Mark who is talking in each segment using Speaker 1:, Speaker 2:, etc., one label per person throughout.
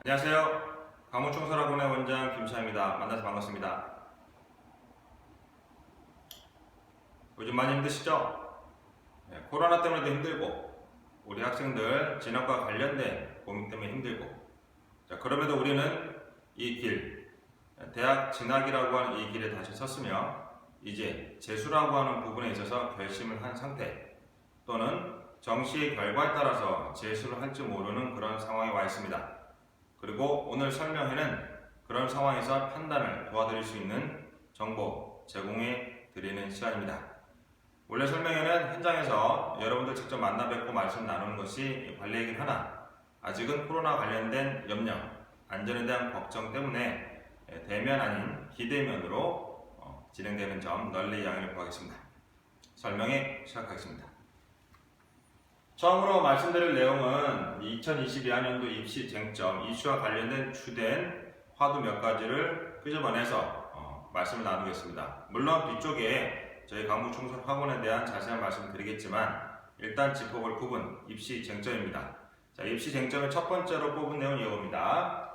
Speaker 1: 안녕하세요. 강원청소학원의 원장 김차입니다. 만나서 반갑습니다. 요즘 많이 힘드시죠? 코로나 때문에도 힘들고 우리 학생들 진학과 관련된 고민 때문에 힘들고 그럼에도 우리는 이 길, 대학 진학이라고 하는 이 길에 다시 섰으며 이제 재수라고 하는 부분에 있어서 결심을 한 상태 또는 정시의 결과에 따라서 재수를 할지 모르는 그런 상황에 와 있습니다. 그리고 오늘 설명회는 그런 상황에서 판단을 도와드릴 수 있는 정보 제공해 드리는 시간입니다. 원래 설명회는 현장에서 여러분들 직접 만나 뵙고 말씀 나누는 것이 관례이긴 하나 아직은 코로나 관련된 염려, 안전에 대한 걱정 때문에 대면 아닌 비대면으로 진행되는 점 널리 양해를 구하겠습니다. 설명회 시작하겠습니다. 처음으로 말씀드릴 내용은 2022학년도 입시 쟁점, 이슈와 관련된 주된 화두 몇 가지를 끄집어내서 말씀을 나누겠습니다. 물론 뒤쪽에 저희 강북청소학원에 대한 자세한 말씀을 드리겠지만 일단 짚어볼 부분, 입시 쟁점입니다. 자, 입시 쟁점의 첫 번째로 뽑은 내용이 이겁니다.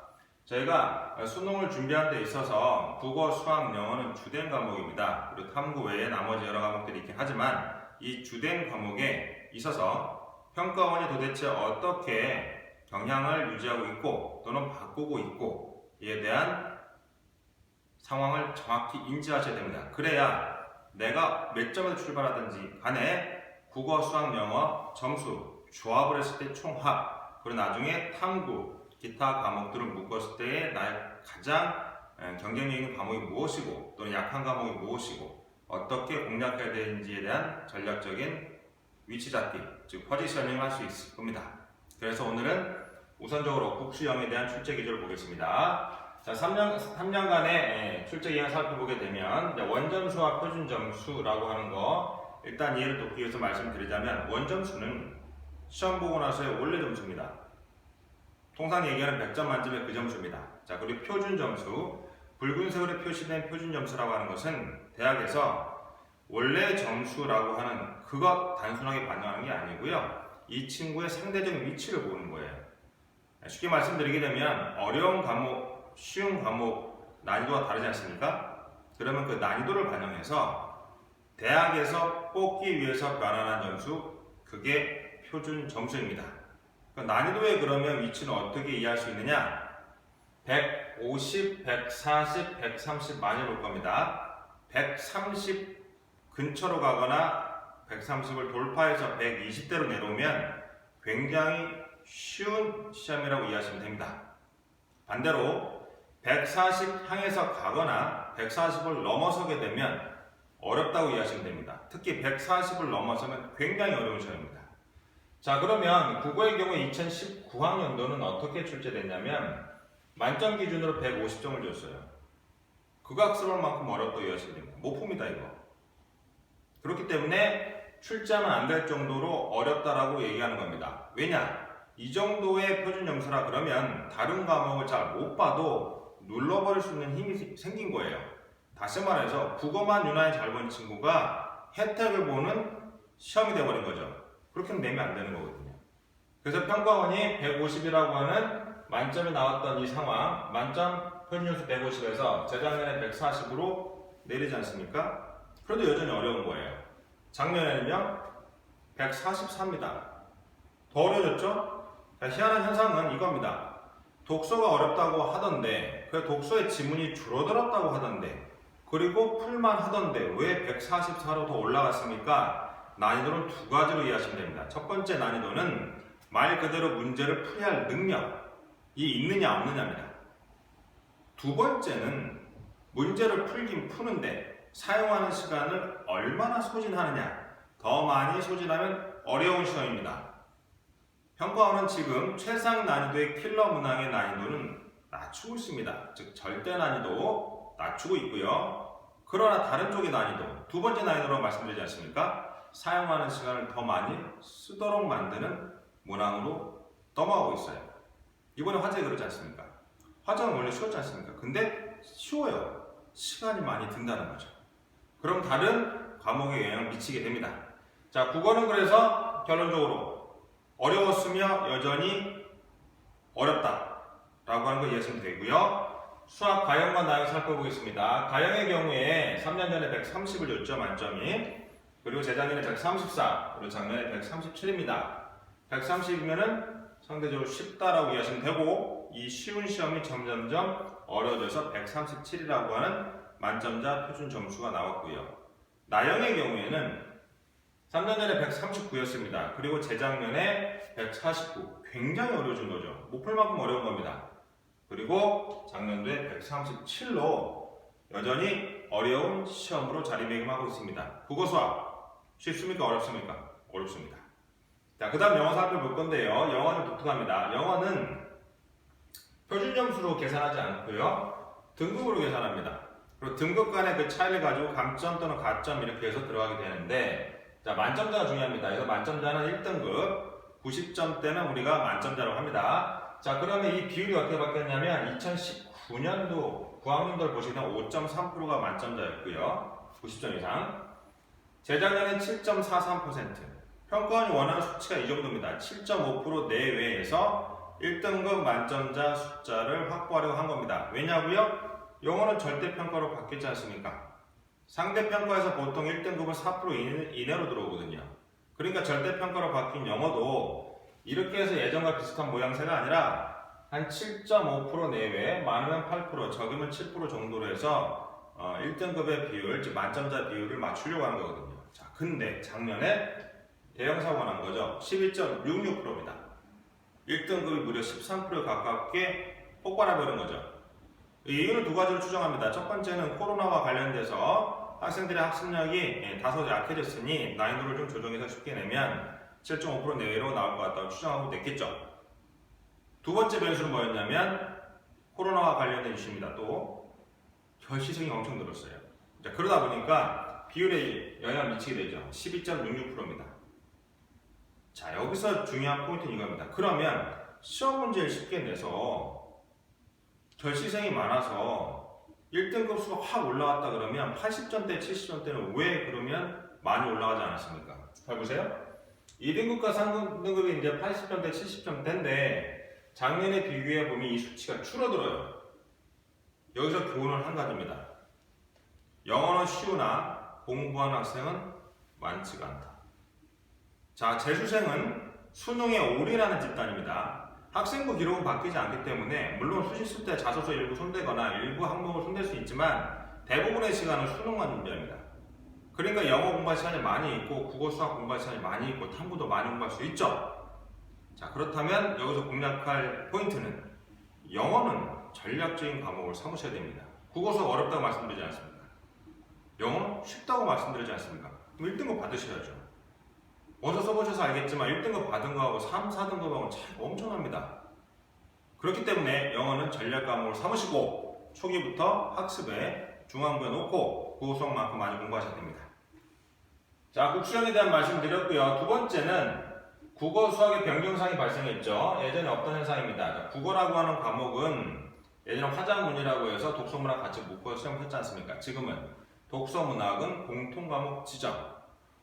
Speaker 1: 저희가 수능을 준비하는 데 있어서 국어, 수학, 영어는 주된 과목입니다. 그리고 탐구 외에 나머지 여러 과목들이 있긴 하지만 이 주된 과목에 있어서 평가원이 도대체 어떻게 경향을 유지하고 있고 또는 바꾸고 있고 이에 대한 상황을 정확히 인지하셔야 됩니다. 그래야 내가 몇 점에서 출발하든지 간에 국어, 수학, 영어 점수 조합을 했을 때 총합 그리고 나중에 탐구, 기타 과목들을 묶었을 때의 나의 가장 경쟁력 있는 과목이 무엇이고 또는 약한 과목이 무엇이고 어떻게 공략해야 되는지에 대한 전략적인 위치 잡기, 즉 포지셔닝을 할 수 있을 겁니다. 그래서 오늘은 우선적으로 국수형에 대한 출제 기조를 보겠습니다. 자, 3년간의 출제 기간을 살펴보게 되면 원점수와 표준점수라고 하는 거 일단 이해를 돕기 위해서 말씀드리자면 원점수는 시험 보고 나서의 원래 점수입니다. 통상 얘기하는 100점 만점의 그 점수입니다. 자, 그리고 표준점수, 붉은색으로 표시된 표준점수라고 하는 것은 대학에서 원래 점수라고 하는 그것 단순하게 반영하는 게 아니고요. 이 친구의 상대적인 위치를 보는 거예요. 쉽게 말씀드리게 되면 어려운 과목, 쉬운 과목 난이도가 다르지 않습니까? 그러면 그 난이도를 반영해서 대학에서 뽑기 위해서 변환한 점수 그게 표준 점수입니다. 그 난이도의 그러면 위치는 어떻게 이해할 수 있느냐? 150, 140, 130 많이 볼 겁니다. 130 근처로 가거나 130을 돌파해서 120대로 내려오면 굉장히 쉬운 시험이라고 이해하시면 됩니다. 반대로 140 향해서 가거나 140을 넘어서게 되면 어렵다고 이해하시면 됩니다. 특히 140을 넘어서면 굉장히 어려운 시험입니다. 자, 그러면 국어의 경우에 2019학년도는 어떻게 출제됐냐면 만점 기준으로 150점을 줬어요. 국악스러울 만큼 어렵다고 이해하시면 됩니다. 못 풉니다 이거. 그렇기 때문에 출제하면 안 될 정도로 어렵다라고 얘기하는 겁니다. 왜냐? 이 정도의 표준 점수라 그러면 다른 과목을 잘 못 봐도 눌러버릴 수 있는 힘이 생긴 거예요. 다시 말해서 국어만 유난히 잘 본 친구가 혜택을 보는 시험이 돼버린 거죠. 그렇게는 내면 안 되는 거거든요. 그래서 평가원이 150이라고 하는 만점이 나왔던 이 상황, 만점 표준점수 150에서 재작년에 140으로 내리지 않습니까? 그래도 여전히 어려운 거예요. 작년에는요 144입니다. 더 어려워졌죠? 희한한 현상은 이겁니다. 독서가 어렵다고 하던데 그 독서의 지문이 줄어들었다고 하던데 그리고 풀만 하던데 왜 144로 더 올라갔습니까? 난이도는 두 가지로 이해하시면 됩니다. 첫 번째 난이도는 말 그대로 문제를 풀이할 능력이 있느냐 없느냐입니다. 두 번째는 문제를 풀긴 푸는데 사용하는 시간을 얼마나 소진하느냐. 더 많이 소진하면 어려운 시험입니다. 평가원은 지금 최상 난이도의 킬러 문항의 난이도는 낮추고 있습니다. 즉 절대 난이도 낮추고 있고요. 그러나 다른 쪽의 난이도, 두 번째 난이도라고 말씀드리지 않습니까? 사용하는 시간을 더 많이 쓰도록 만드는 문항으로 넘어가고 있어요. 이번에 화제 그러지 않습니까? 화제는 원래 쉬웠지 않습니까? 근데 쉬워요. 시간이 많이 든다는 거죠. 그럼 다른 과목에 영향을 미치게 됩니다. 자, 국어는 그래서 결론적으로 어려웠으며 여전히 어렵다 라고 하는 거 이해하시면 되고요. 수학 가형과 나형 살펴보겠습니다. 가형의 경우에 3년 전에 130을 줬죠, 만점이. 그리고 재작년에 134, 그리고 작년에 137입니다. 130이면은 상대적으로 쉽다라고 이해하시면 되고, 이 쉬운 시험이 점점점 어려워져서 137이라고 하는 만점자 표준 점수가 나왔고요. 나형의 경우에는 3년 전에 139였습니다. 그리고 재작년에 149. 굉장히 어려워진 거죠. 못 풀 만큼 어려운 겁니다. 그리고 작년도에 137로 여전히 어려운 시험으로 자리매김하고 있습니다. 국어 수학 쉽습니까? 어렵습니까? 어렵습니다. 자, 그 다음 영어 살펴볼 건데요. 영어는 독특합니다. 영어는 표준 점수로 계산하지 않고요. 등급으로 계산합니다. 그리고 등급 간의 그 차이를 가지고 감점 또는 가점 이렇게 해서 들어가게 되는데, 자, 만점자가 중요합니다. 그래서 만점자는 1등급, 90점대는 우리가 만점자라고 합니다. 자, 그러면 이 비율이 어떻게 바뀌었냐면 2019년도 9학년도를 보시게 되면 5.3%가 만점자였고요. 90점 이상. 재작년엔 7.43%. 평가원이 원하는 수치가 이 정도입니다. 7.5% 내외에서 1등급 만점자 숫자를 확보하려고 한 겁니다. 왜냐고요? 영어는 절대평가로 바뀌지 않습니까? 상대평가에서 보통 1등급은 4% 이내로 들어오거든요. 그러니까 절대평가로 바뀐 영어도 이렇게 해서 예전과 비슷한 모양새가 아니라 한 7.5% 내외, 많으면 8%, 적으면 7% 정도로 해서 1등급의 비율, 즉 만점자 비율을 맞추려고 하는 거거든요. 자, 근데 작년에 대형 사고가 난 거죠. 12.66%입니다. 1등급이 무려 13% 가깝게 폭발해버린 거죠. 이유는 두 가지로 추정합니다. 첫 번째는 코로나와 관련돼서 학생들의 학습력이 다소 약해졌으니 난이도를 좀 조정해서 쉽게 내면 7.5% 내외로 나올 것 같다고 추정하고 냈겠죠. 두 번째 변수는 뭐였냐면 코로나와 관련된 이슈입니다. 또 결시생이 엄청 늘었어요. 자, 그러다 보니까 비율에 영향을 미치게 되죠. 12.66%입니다. 자, 여기서 중요한 포인트는 이겁니다. 그러면 시험 문제를 쉽게 내서 결시생이 많아서 1등급 수가 확 올라갔다 그러면 80점대, 70점대는 왜 그러면 많이 올라가지 않았습니까? 잘 보세요. 2등급과 3등급이 이제 80점대, 70점대인데 작년에 비교해 보면 이 수치가 줄어들어요. 여기서 교훈은 한 가지입니다. 영어는 쉬우나 공부하는 학생은 많지가 않다. 자, 재수생은 수능에 올인하는 집단입니다. 학생부 기록은 바뀌지 않기 때문에 물론 수시 쓸 때 자소서 일부 손대거나 일부 항목을 손댈 수 있지만 대부분의 시간은 수능만 준비합니다. 그러니까 영어 공부할 시간이 많이 있고 국어 수학 공부할 시간이 많이 있고 탐구도 많이 공부할 수 있죠. 자, 그렇다면 여기서 공략할 포인트는 영어는 전략적인 과목을 삼으셔야 됩니다. 국어 수학 어렵다고 말씀드리지 않습니까? 영어는 쉽다고 말씀드리지 않습니까? 그럼 1등급 받으셔야죠. 원서 써보셔서 알겠지만 1등급 받은 거하고 3, 4등급하고는 차이가 엄청납니다. 그렇기 때문에 영어는 전략 과목을 삼으시고 초기부터 학습에 중앙부에 놓고 국어 수학만큼 많이 공부하셔야 됩니다. 자, 국수형에 대한 말씀 드렸고요. 두 번째는 국어 수학의 변경상이 발생했죠. 예전에 없던 현상입니다. 자, 국어라고 하는 과목은 예전에 화자문이라고 해서 독서문학 같이 묶어서 시험을 했지 않습니까? 지금은 독서문학은 공통과목 지정,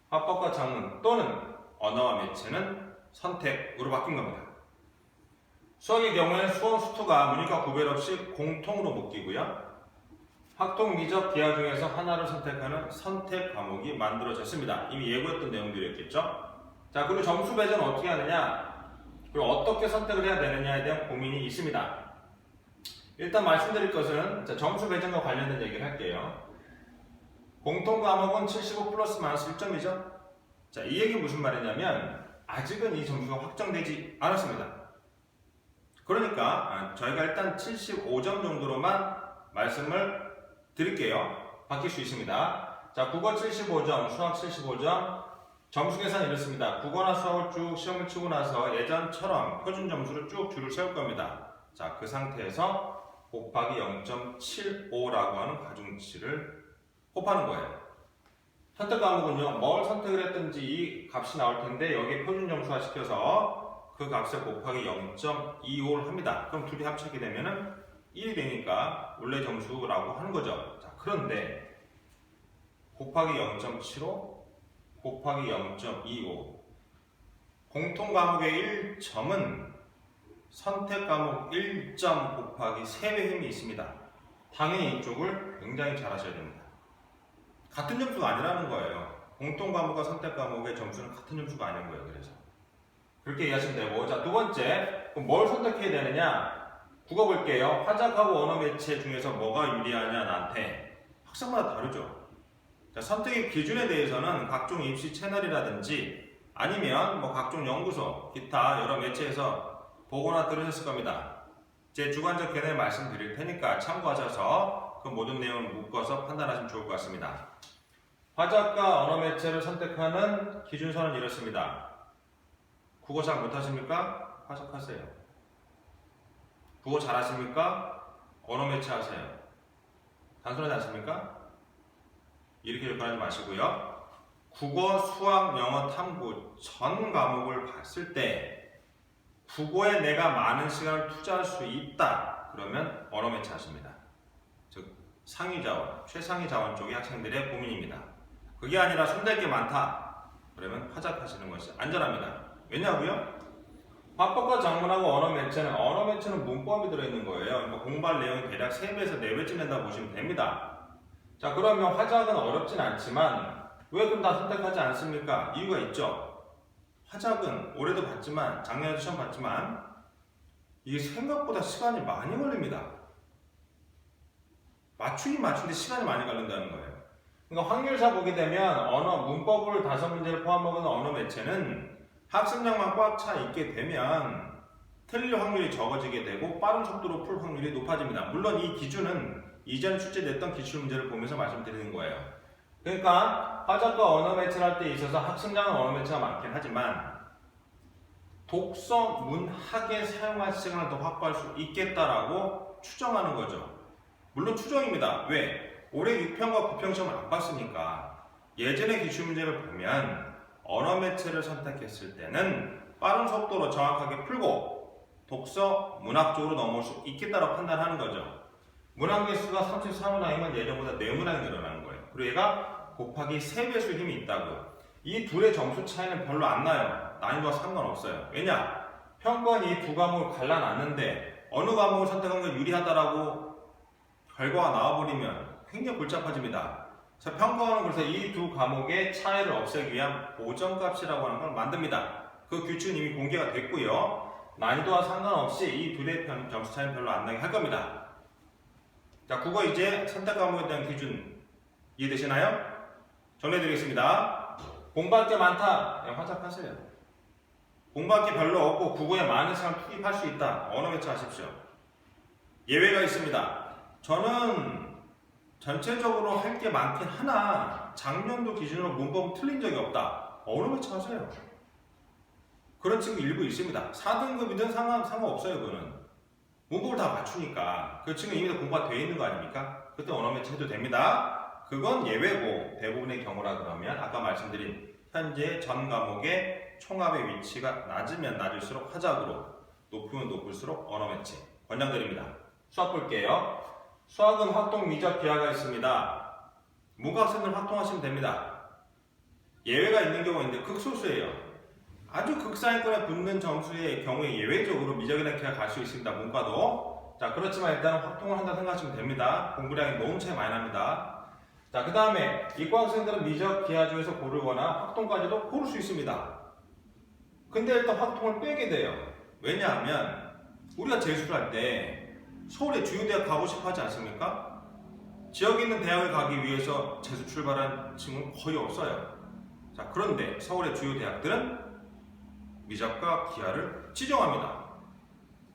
Speaker 1: 화법과 작문 또는 언어와 매체는 선택으로 바뀐 겁니다. 수학의 경우에는 수원, 수투가 문이과 구별 없이 공통으로 묶이고요. 학통, 미적, 기하 중에서 하나를 선택하는 선택 과목이 만들어졌습니다. 이미 예고했던 내용들이었겠죠. 자, 그리고 점수 배제는 어떻게 하느냐, 그리고 어떻게 선택을 해야 되느냐에 대한 고민이 있습니다. 일단 말씀드릴 것은 점수 배제과 관련된 얘기를 할게요. 공통 과목은 75 플러스 마이너스 1점이죠. 자, 이 얘기 무슨 말이냐면 아직은 이 점수가 확정되지 않았습니다. 그러니까 저희가 일단 75점 정도로만 말씀을 드릴게요. 바뀔 수 있습니다. 자, 국어 75점, 수학 75점, 점수 계산 이렇습니다. 국어나 수학을 쭉 시험을 치고 나서 예전처럼 표준 점수를 쭉 줄을 세울 겁니다. 자, 그 상태에서 곱하기 0.75라고 하는 가중치를 곱하는 거예요. 선택 과목은요, 뭘 선택을 했든지 이 값이 나올 텐데 여기에 표준 점수화 시켜서 그 값에 곱하기 0.25를 합니다. 그럼 둘이 합치게 되면은 1이 되니까 원래 점수라고 하는 거죠. 자, 그런데 곱하기 0.75 곱하기 0.25 공통 과목의 1점은 선택 과목 1점 곱하기 3배 힘이 있습니다. 당연히 이쪽을 굉장히 잘 하셔야 됩니다. 같은 점수가 아니라는 거예요. 공통 과목과 선택 과목의 점수는 같은 점수가 아닌 거예요. 그래서 그렇게 이해하시면 되고, 자, 두 번째, 그럼 뭘 선택해야 되느냐? 국어 볼게요. 화작하고 언어 매체 중에서 뭐가 유리하냐 나한테. 학생마다 다르죠. 자, 선택의 기준에 대해서는 각종 입시 채널이라든지 아니면 뭐 각종 연구소, 기타 여러 매체에서 보거나 들으셨을 겁니다. 제 주관적 견해를 말씀드릴 테니까 참고하셔서 그 모든 내용을 묶어서 판단하시면 좋을 것 같습니다. 화작과 언어 매체를 선택하는 기준서는 이렇습니다. 국어 잘 못하십니까? 화작하세요. 국어 잘하십니까? 언어 매체 하세요. 단순하지 않습니까? 이렇게 접근하지 마시고요. 국어, 수학, 영어, 탐구 전 과목을 봤을 때 국어에 내가 많은 시간을 투자할 수 있다. 그러면 언어 매체 하십니다. 즉 상위 자원, 최상위 자원 쪽이 학생들의 고민입니다. 그게 아니라 손댈 게 많다. 그러면 화작하시는 것이 안전합니다. 왜냐고요? 화법과 작문하고 언어 매체는 문법이 들어있는 거예요. 그러니까 공부할 내용이 대략 3배에서 4배쯤 된다고 보시면 됩니다. 자, 그러면 화작은 어렵진 않지만 왜 그럼 다 선택하지 않습니까? 이유가 있죠. 화작은 올해도 봤지만 작년에도 시험 봤지만 이게 생각보다 시간이 많이 걸립니다. 맞추는데 시간이 많이 걸린다는 거예요. 그러니까 확률사 보게 되면 언어 문법을 5문제를 포함하는 언어 매체는 학습량만 꽉 차 있게 되면 틀릴 확률이 적어지게 되고 빠른 속도로 풀 확률이 높아집니다. 물론 이 기준은 이전 출제됐던 기출문제를 보면서 말씀드리는 거예요. 그러니까 화작과 언어 매체를 할 때 있어서 학습량은 언어 매체가 많긴 하지만 독서, 문학에 사용할 시간을 더 확보할 수 있겠다라고 추정하는 거죠. 물론 추정입니다. 왜? 올해 6평과 9평 시험을 안 봤으니까 예전의 기출문제를 보면 언어 매체를 선택했을 때는 빠른 속도로 정확하게 풀고 독서, 문학 쪽으로 넘어올 수 있겠다고 판단하는 거죠. 문학 개수가 33문항이면 예전보다 4문항이 늘어나는 거예요. 그리고 얘가 곱하기 3배수 힘이 있다고요. 이 둘의 점수 차이는 별로 안 나요. 난이도와 상관없어요. 왜냐? 평가는 이 두 과목을 갈라놨는데 어느 과목을 선택한 게 유리하다라고 결과가 나와버리면 굉장히 복잡해집니다. 그래서 평가원은 그래서 이 두 과목의 차이를 없애기 위한 보정값이라고 하는 걸 만듭니다. 그 규칙은 이미 공개가 됐고요. 난이도와 상관없이 이 둘의 점수 차이는 별로 안 나게 할 겁니다. 자, 국어 이제 선택 과목에 대한 기준 이해되시나요? 정리해드리겠습니다. 공부할 게 많다. 그냥 화작하세요. 공부할 게 별로 없고 국어에 많은 시간을 투입할 수 있다. 언어 매체 하십시오. 예외가 있습니다. 저는 전체적으로 할 게 많긴 하나 작년도 기준으로 문법은 틀린 적이 없다. 언어 매체 하세요. 그런 친구 일부 있습니다. 4등급이든 상관없어요. 그거는 문법을 다 맞추니까 그 친구 이미 다 공부가 되어 있는 거 아닙니까? 그때 언어 매체 해도 됩니다. 그건 예외고 대부분의 경우라 그러면 아까 말씀드린 현재 전 과목의 총합의 위치가 낮으면 낮을수록 화작으로, 높으면 높을수록 언어 매체 권장드립니다. 수학 볼게요. 수학은 활동 미적 기하가 있습니다. 문과 학생들 활동하시면 됩니다. 예외가 있는 경우가 있는데 극소수예요. 아주 극상위권에 붙는 점수의 경우에 예외적으로 미적이나 기하 갈 수 있습니다. 문과도. 자, 그렇지만 일단은 활동을 한다 생각하시면 됩니다. 공부량이 너무 차이 많이 납니다. 자, 그 다음에 이과 학생들은 미적 기하 중에서 고르거나 활동까지도 고를 수 있습니다. 근데 일단 활동을 빼게 돼요. 왜냐하면 우리가 재수를 할 때 서울의 주요 대학 가고 싶어 하지 않습니까? 지역에 있는 대학을 가기 위해서 재수 출발한 친구는 거의 없어요. 자, 그런데 서울의 주요 대학들은 미적과 기하를 지정합니다.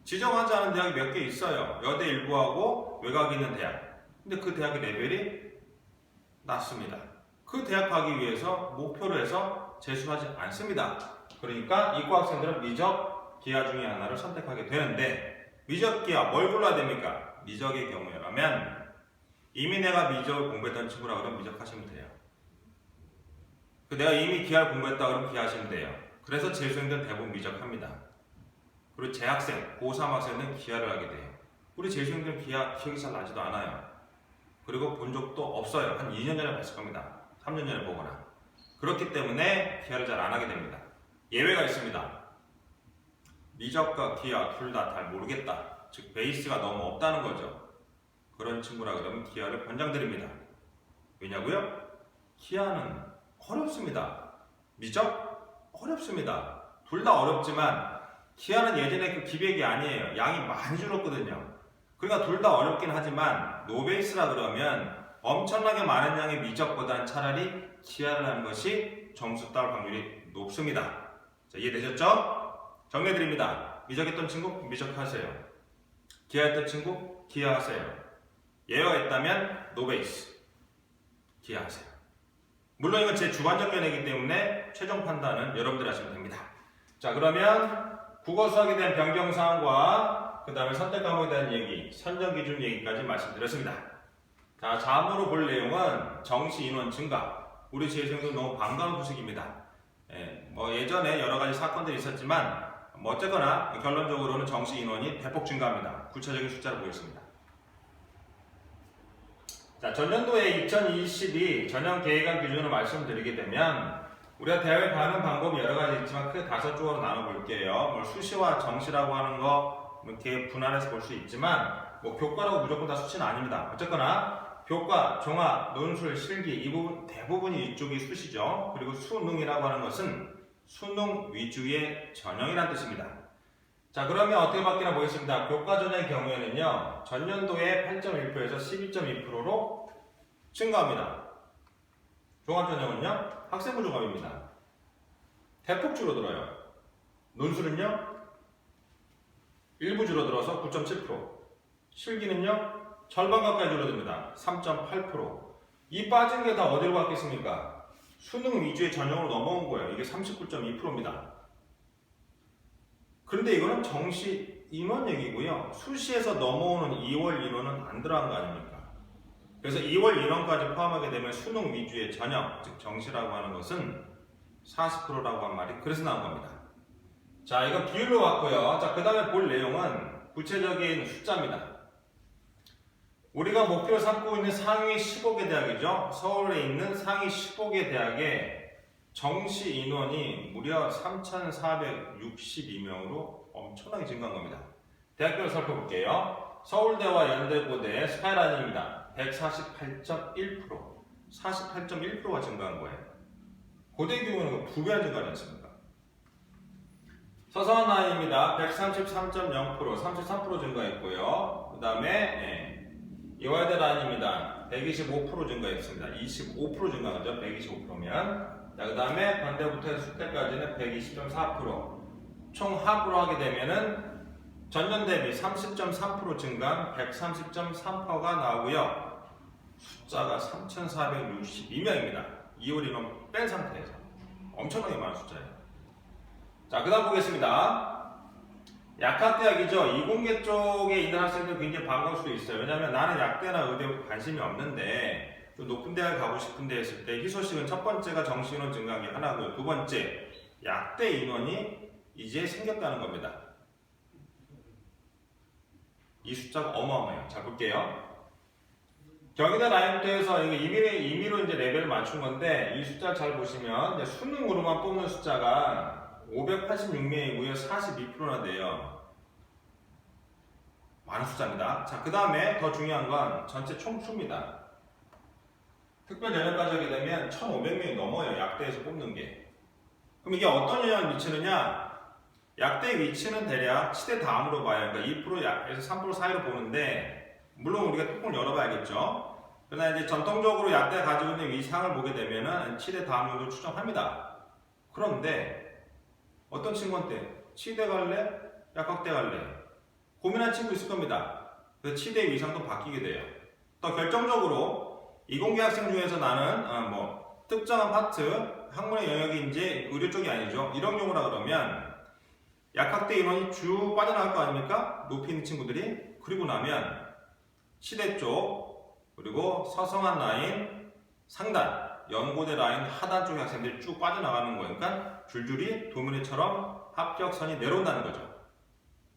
Speaker 1: 지정하지 않은 대학이 몇 개 있어요. 여대 일부하고 외곽에 있는 대학. 근데 그 대학의 레벨이 낮습니다. 그 대학 가기 위해서 목표로 해서 재수하지 않습니다. 그러니까 이과 학생들은 미적, 기하 중에 하나를 선택하게 되는데 미적, 기하 뭘 골라야 됩니까? 미적의 경우라면 이미 내가 미적을 공부했던 친구라 그러면 미적 하시면 돼요. 내가 이미 기하를 공부했다 그러면 기하 하시면 돼요. 그래서 재수생들은 대부분 미적합니다. 그리고 재학생, 고3 학생은 기하를 하게 돼요. 우리 재수생들은 기억이 잘 나지도 않아요. 그리고 본 적도 없어요. 한 2년 전에 봤을 겁니다. 3년 전에 보거나. 그렇기 때문에 기하를 잘 안 하게 됩니다. 예외가 있습니다. 미적과 기하 둘 다 잘 모르겠다. 즉 베이스가 너무 없다는 거죠. 그런 친구라 그러면 기하를 권장드립니다. 왜냐고요? 기하는 어렵습니다. 미적? 어렵습니다. 둘 다 어렵지만 기하는 예전에 그 기백이 아니에요. 양이 많이 줄었거든요. 그러니까 둘 다 어렵긴 하지만 노베이스라 그러면 엄청나게 많은 양의 미적보다는 차라리 기하를 하는 것이 점수 따올 확률이 높습니다. 자, 이해되셨죠? 정리해드립니다. 미적했던 친구 미적하세요. 기하했던 친구 기하하세요. 예어했다면 노베이스 기하하세요. 물론 이건 제 주관적 견해이기 때문에 최종 판단은 여러분들이 하시면 됩니다. 자, 그러면 국어 수학에 대한 변경사항과 그 다음에 선택 과목에 대한 얘기, 선정 기준 얘기까지 말씀드렸습니다. 자, 다음으로 볼 내용은 정시 인원 증가. 우리 재수생들 너무 반가운 소식입니다. 예전에 여러 가지 사건들이 있었지만 어쨌거나 결론적으로는 정시 인원이 대폭 증가합니다. 구체적인 숫자를 보겠습니다. 자, 전년도에 2022 전형 계획안 기준으로 말씀드리게 되면 우리가 대학에 가는 방법이 여러 가지 있지만 크게 5쪽으로 나눠볼게요. 수시와 정시라고 하는 거 이렇게 분할해서 볼 수 있지만 교과라고 무조건 다 수시는 아닙니다. 어쨌거나 교과, 종합, 논술, 실기 이 부분 대부분이 이쪽이 수시죠. 그리고 수능이라고 하는 것은 수능 위주의 전형이라는 뜻입니다. 자, 그러면 어떻게 바뀌나 보겠습니다. 교과 전형의 경우에는요, 전년도에 8.1%에서 12.2%로 증가합니다. 종합 전형은요, 학생부 종합입니다. 대폭 줄어들어요. 논술은요, 일부 줄어들어서 9.7%, 실기는요, 절반 가까이 줄어듭니다. 3.8%. 이 빠진 게 다 어디로 갔겠습니까? 수능 위주의 전형으로 넘어온 거예요. 이게 39.2%입니다. 그런데 이거는 정시 인원 얘기고요. 수시에서 넘어오는 2월 인원은 안 들어간 거 아닙니까? 그래서 2월 인원까지 포함하게 되면 수능 위주의 전형, 즉 정시라고 하는 것은 40%라고 한 말이 그래서 나온 겁니다. 자, 이거 비율로 왔고요. 자, 그 다음에 볼 내용은 구체적인 숫자입니다. 우리가 목표로 삼고 있는 상위 15개 대학이죠. 서울에 있는 상위 15개 대학에 정시 인원이 무려 3,462명으로 엄청나게 증가한 겁니다. 대학별로 살펴볼게요. 서울대와 연대고대 스카이라인입니다. 148.1%, 48.1%가 증가한 거예요. 고대 규모는 2배나 증가하지 않습니까? 서성한 라인입니다. 133.0%, 33% 증가했고요. 그 다음에 이화여대 라인입니다. 125% 증가했습니다. 25% 증가하죠. 125%면. 자, 그 다음에 반대부터 해서 수태까지는 120.4%. 총 합으로 하게 되면은 전년 대비 30.3% 증가한 130.3%가 나오고요. 숫자가 3,462명입니다. 2월 인원 뺀 상태에서. 엄청나게 많은 숫자예요. 자, 그 다음 보겠습니다. 약학대학이죠. 이공계 쪽에 있는 학생들 굉장히 반가울 수도 있어요. 왜냐하면 나는 약대나 의대에 관심이 없는데 좀 높은 대학에 가고 싶은데 했을 때 희소식은 첫 번째가 정시 인원 증가한 게 하나고요. 두 번째, 약대 인원이 이제 생겼다는 겁니다. 이 숫자가 어마어마해요. 자, 볼게요. 경희대 라인부터해서 임의로 이제 레벨을 맞춘 건데 이 숫자를 잘 보시면 이제 수능으로만 뽑는 숫자가 586명이고요. 42%나 돼요. 많은 숫자입니다. 자, 그 다음에 더 중요한 건 전체 총수입니다. 특별 전형까지 하게 되면 1,500명이 넘어요. 약대에서 뽑는 게. 그럼 이게 어떤 영향을 미치느냐? 약대 위치는 대략 치대 다음으로 봐요. 그러니까 2%에서 3% 사이로 보는데 물론 우리가 뚜껑을 열어봐야겠죠. 그러나 이제 전통적으로 약대가 가지고 있는 위상을 보게 되면은 치대 다음 정도 추정합니다. 그런데 어떤 친구한테 치대 갈래? 약학대 갈래? 고민한 친구 있을 겁니다. 그래서 치대 위상도 바뀌게 돼요. 또 결정적으로 이공계 학생 중에서 나는 특정한 파트, 학문의 영역이 이제 의료 쪽이 아니죠. 이런 경우라 그러면 약학대 인원이 쭉 빠져나갈 거 아닙니까? 높이 있는 친구들이. 그리고 나면 치대 쪽, 그리고 서성한 라인, 상단, 연고대 라인 하단 쪽의 학생들이 쭉 빠져나가는 거예요. 그러니까 줄줄이 도미노처럼 합격선이 내려온다는 거죠.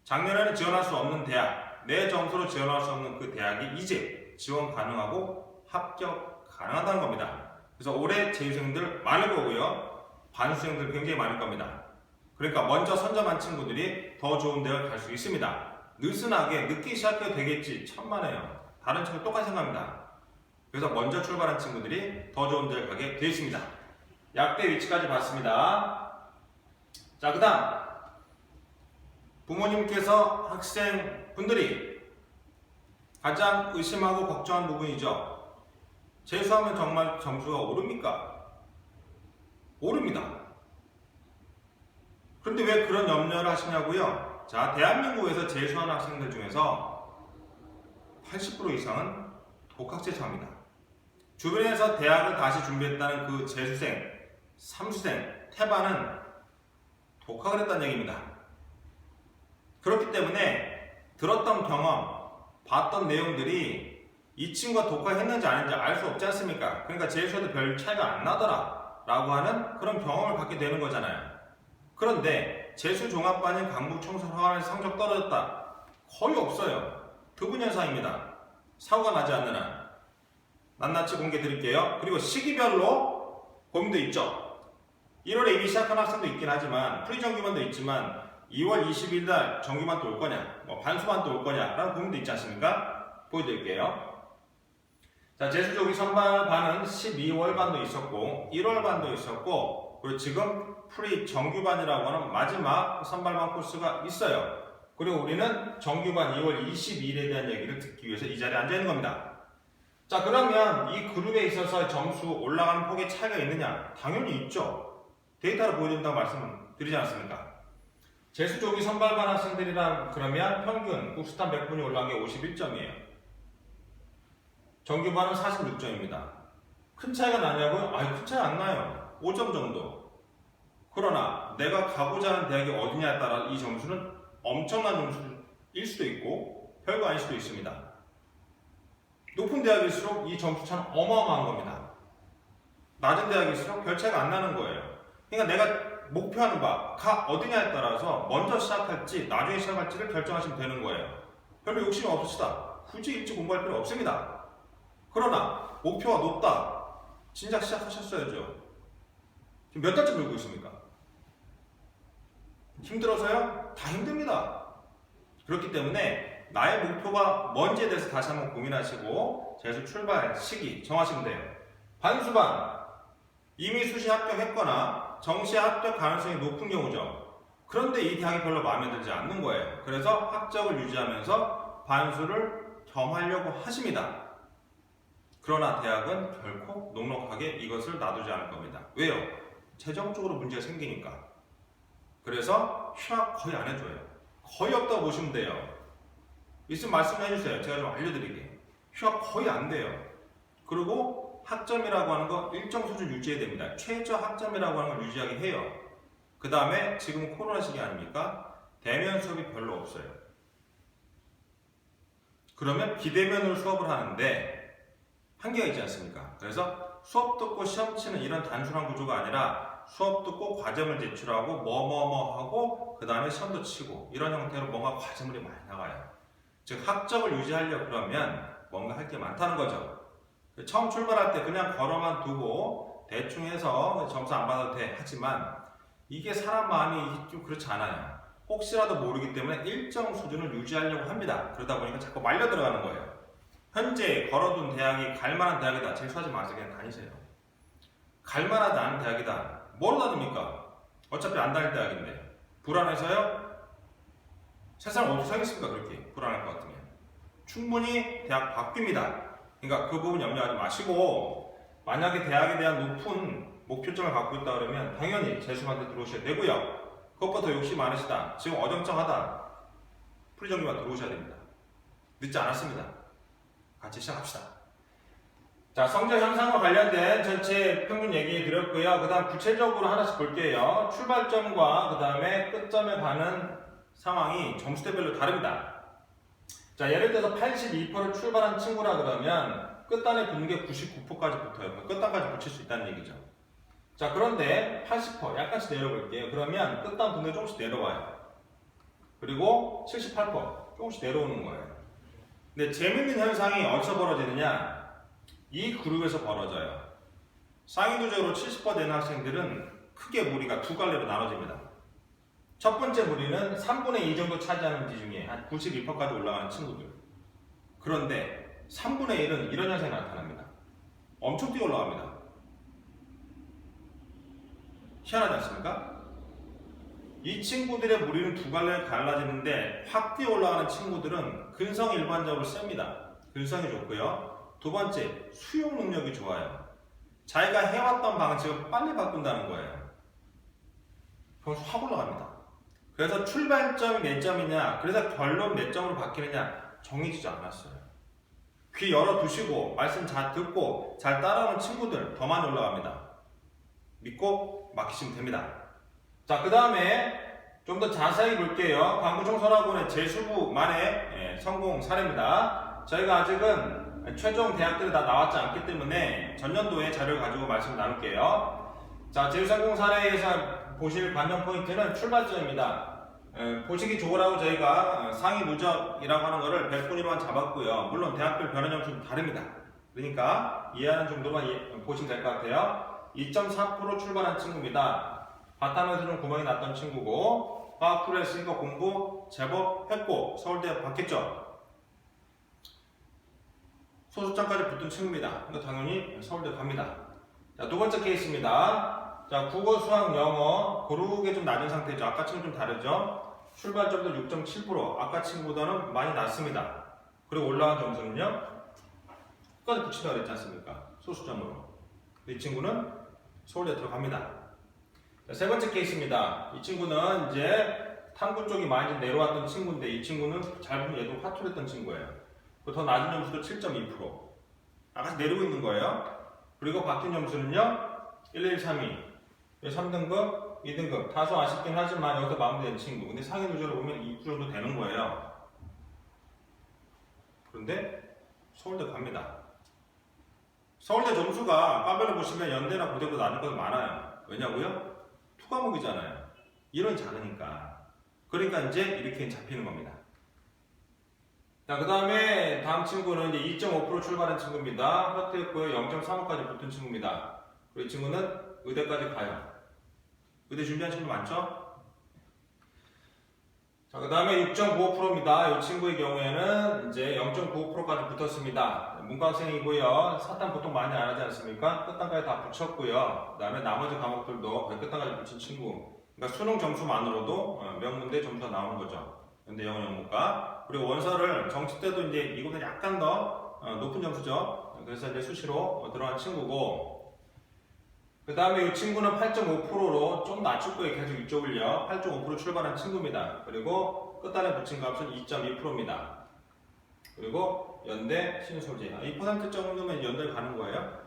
Speaker 1: 작년에는 지원할 수 없는 대학, 내 점수로 지원할 수 없는 그 대학이 이제 지원 가능하고 합격 가능하다는 겁니다. 그래서 올해 재수생들 많을 거고요. 반수생들 굉장히 많을 겁니다. 그러니까 먼저 선점한 친구들이 더 좋은 대학을 갈 수 있습니다. 느슨하게 늦게 시작해도 되겠지 천만에요. 다른 친구 똑같이 생각합니다. 그래서 먼저 출발한 친구들이 더 좋은 데를 가게 되어 있습니다. 약대 위치까지 봤습니다. 자, 그 다음 부모님께서 학생분들이 가장 의심하고 걱정한 부분이죠. 재수하면 정말 점수가 오릅니까? 오릅니다. 그런데 왜 그런 염려를 하시냐고요? 자, 대한민국에서 재수하는 학생들 중에서 80% 이상은 독학재수합니다. 주변에서 대학을 다시 준비했다는 그 재수생, 삼수생, 태반은 독학을 했다는 얘기입니다. 그렇기 때문에 들었던 경험, 봤던 내용들이 이 친구가 독학했는지 아닌지 알 수 없지 않습니까? 그러니까 재수해도 별 차이가 안 나더라 라고 하는 그런 경험을 갖게 되는 거잖아요. 그런데 재수 종합반인 강북 청소학원에서 성적 떨어졌다. 거의 없어요. 드문 현상입니다. 사고가 나지 않는 한. 낱낱이 공개 드릴게요. 그리고 시기별로 고민도 있죠. 1월에 이미 시작한 학생도 있긴 하지만 프리정규반도 있지만 2월 20일 날 정규반 또 올 거냐, 반수반 또 올 거냐 라는 고민도 있지 않습니까? 보여드릴게요. 자, 재수조기 선발반은 12월 반도 있었고 1월 반도 있었고 그리고 지금 프리 정규반이라고 하는 마지막 선발반 코스가 있어요. 그리고 우리는 정규반 2월 22일에 대한 얘기를 듣기 위해서 이 자리에 앉아 있는 겁니다. 자, 그러면 이 그룹에 있어서 점수 올라가는 폭의 차이가 있느냐? 당연히 있죠. 데이터를 보여준다고 말씀드리지 않았습니까? 재수조기 선발반 학생들이란 그러면 평균 국수탄 100분이 올라간 게 51점이에요. 정규반은 46점입니다. 큰 차이가 나냐고요? 아니, 큰 차이 안 나요. 5점 정도. 그러나 내가 가고자 하는 대학이 어디냐에 따라 이 점수는 엄청난 점수일 수도 있고 별거 아닐 수도 있습니다. 높은 대학일수록 이 점수 차는 어마어마한 겁니다. 낮은 대학일수록 별 차이가 안 나는 거예요. 그러니까 내가 목표하는 바가 어디냐에 따라서 먼저 시작할지 나중에 시작할지를 결정하시면 되는 거예요. 별로 욕심 없읍시다. 굳이 일찍 공부할 필요 없습니다. 그러나 목표가 높다. 진작 시작하셨어야죠. 지금 몇 달째 놀고 있습니까? 힘들어서요? 다 힘듭니다. 그렇기 때문에 나의 목표가 뭔지에 대해서 다시 한번 고민하시고 재수 출발 시기 정하시면 돼요. 반수반 이미 수시 합격했거나 정시 합격 가능성이 높은 경우죠. 그런데 이 대학이 별로 마음에 들지 않는 거예요. 그래서 학적을 유지하면서 반수를 겸하려고 하십니다. 그러나 대학은 결코 넉넉하게 이것을 놔두지 않을 겁니다. 왜요? 재정적으로 문제가 생기니까. 그래서 휴학 거의 안 해줘요. 거의 없다고 보시면 돼요. 있으면 말씀해 주세요. 제가 좀 알려드릴게요. 휴학 거의 안 돼요. 그리고 학점이라고 하는 거 일정 수준 유지해야 됩니다. 최저 학점이라고 하는 걸 유지하게 해요. 그 다음에 지금 코로나 시기 아닙니까? 대면 수업이 별로 없어요. 그러면 비대면으로 수업을 하는데 한계가 있지 않습니까? 그래서 수업 듣고 시험 치는 이런 단순한 구조가 아니라 수업 듣고 과제물 제출하고 하고 그 다음에 시험도 치고 이런 형태로 뭔가 과제물이 많이 나가요. 즉 학적을 유지하려고 그러면 뭔가 할 게 많다는 거죠. 처음 출발할 때 그냥 걸어만 두고 대충 해서 점수 안 받아도 돼 하지만 이게 사람 마음이 좀 그렇지 않아요. 혹시라도 모르기 때문에 일정 수준을 유지하려고 합니다. 그러다 보니까 자꾸 말려 들어가는 거예요. 현재 걸어둔 대학이 갈만한 대학이다. 재수하지 마세요. 그냥 다니세요. 갈만하지 않은 대학이다. 뭐로 다닙니까? 어차피 안 다닐 대학인데. 불안해서요? 세상 어떻게 살겠습니까? 그렇게 불안할 것 같으면. 충분히 대학 바뀝니다. 그러니까 그 부분 염려하지 마시고 만약에 대학에 대한 높은 목표점을 갖고 있다 그러면 당연히 재수반대 들어오셔야 되고요. 그것보다 더 욕심 많으시다. 지금 어정쩡하다. 프리정규반 들어오셔야 됩니다. 늦지 않았습니다. 같이 시작합시다. 자, 성적 향상과 관련된 전체 평균 얘기 드렸고요. 그 다음 구체적으로 하나씩 볼게요. 출발점과 그 다음에 끝점에 가는 상황이 점수대별로 다릅니다. 자, 예를 들어서 82%를 출발한 친구라 그러면 끝단에 붙는 게 99%까지 붙어요. 끝단까지 붙일 수 있다는 얘기죠. 자, 그런데 80% 약간씩 내려볼게요. 그러면 끝단 붙는 게 조금씩 내려와요. 그리고 78% 조금씩 내려오는 거예요. 근데 재밌는 현상이 어디서 벌어지느냐? 이 그룹에서 벌어져요. 상위도적으로 70% 되는 학생들은 크게 무리가 두 갈래로 나눠집니다. 첫 번째 무리는 3분의 2 정도 차지하는 지 중에 한 92%까지 올라가는 친구들. 그런데 3분의 1은 이런 현상이 나타납니다. 엄청 뛰어 올라갑니다. 희한하지 않습니까? 이 친구들의 무리는 두 갈래로 갈라지는데 확 뛰어 올라가는 친구들은 근성이 일반적으로 셉니다. 근성이 좋고요. 두 번째, 수용 능력이 좋아요. 자기가 해왔던 방식을 빨리 바꾼다는 거예요. 그럼 확 올라갑니다. 그래서 출발점이 몇 점이냐, 그래서 결론 몇 점으로 바뀌느냐 정해지지 않았어요. 귀 열어두시고 말씀 잘 듣고 잘 따라오는 친구들 더 많이 올라갑니다. 믿고 맡기시면 됩니다. 자, 그 다음에 좀 더 자세히 볼게요. 강구청소학원의 재수부만의 성공 사례입니다. 저희가 아직은 최종 대학들이 다 나왔지 않기 때문에 전년도의 자료를 가지고 말씀 나눌게요. 자, 재수성공 사례에서 보실 관전 포인트는 출발점입니다. 보시기 좋으라고 저희가 상위 누적이라고 하는 거를 100분위로만 잡았고요. 물론 대학별 변화 점수는 다릅니다. 그러니까 이해하는 정도만 보시면 될 것 같아요. 2.4% 출발한 친구입니다. 바탕에서 좀 구멍이 났던 친구고 화학 툴을 쓰니까 공부 제법 했고 서울대 받겠죠. 소수점까지 붙은 친구입니다. 그러니까 당연히 서울대 갑니다. 자, 두 번째 케이스입니다. 자, 국어, 수학, 영어 고르게 좀 낮은 상태죠. 아까 친구 좀 다르죠. 출발점도 6.7%, 아까 친구보다는 많이 낮습니다. 그리고 올라간 점수는요, 끝까지 붙이려고 그랬지 않습니까? 소수점으로. 이 친구는 서울대 들어갑니다. 자, 세 번째 케이스입니다. 이 친구는 이제 탐구 쪽이 많이 내려왔던 친구인데 이 친구는 잘 보면 얘도 화투했던 친구예요. 더 낮은 점수도 7.2%. 아까 내리고 있는 거예요. 그리고 바뀐 점수는요, 1, 1, 3, 2. 3등급, 2등급. 다소 아쉽긴 하지만 여기서 마무리된 친구. 근데 상위 누적을 보면 2% 정도 되는 거예요. 그런데 서울대 갑니다. 서울대 점수가 과별로 보시면 연대나 고대보다 낮은 것도 많아요. 왜냐고요? 투과목이잖아요. 이론 작으니까. 그러니까 이제 이렇게 잡히는 겁니다. 자, 그 다음에 다음 친구는 이제 2.5% 출발한 친구입니다. 화투했고요. 0.35까지 붙은 친구입니다. 그리고 이 친구는 의대까지 가요. 의대 준비한 친구 많죠? 자, 그 다음에 6.95%입니다. 이 친구의 경우에는 이제 0.95%까지 붙었습니다. 문과생이고요. 사탄 보통 많이 안 하지 않습니까? 끝단까지 다 붙였고요. 그 다음에 나머지 과목들도 거의 끝단까지 붙인 친구. 그러니까 수능 점수만으로도 명문대 점수가 나오는 거죠. 연대 영어 영문과. 그리고 원서를 정시 때도 이제 이거보다 약간 더 높은 점수죠. 그래서 이제 수시로 들어간 친구고. 그 다음에 이 친구는 8.5%로 좀 낮출 거예요. 계속 이쪽을요. 8.5% 출발한 친구입니다. 그리고 끝단에 붙인 값은 2.2%입니다. 그리고 연대, 신소재. 2% 정도면 연대를 가는 거예요.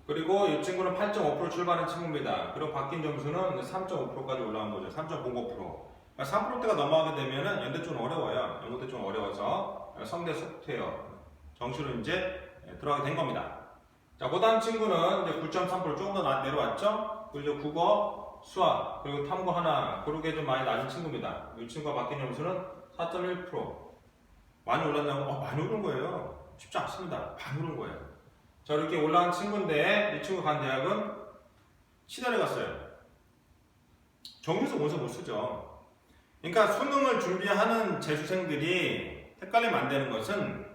Speaker 1: 그리고 이 친구는 8.5% 출발한 친구입니다. 그리고 바뀐 점수는 3.5%까지 올라온 거죠. 3.05%. 3%대가 넘어가게 되면 연대 좀 어려워요. 연고대 좀 어려워서 성대 속퇴요. 정시로 이제 들어가게 된 겁니다. 자, 그 다음 친구는 이제 9.3% 조금 더 내려왔죠? 그리고 이제 국어, 수학, 그리고 탐구 하나, 고르게 좀 많이 낮은 친구입니다. 이 친구가 바뀐 점수는 4.1%. 많이 올랐냐고? 많이 오른 거예요. 쉽지 않습니다. 많이 오른 거예요. 자, 이렇게 올라간 친구인데, 이 친구 간 대학은 치대를 갔어요. 정규에서 원서 못 쓰죠. 그러니까 수능을 준비하는 재수생들이 헷갈리면 안 되는 것은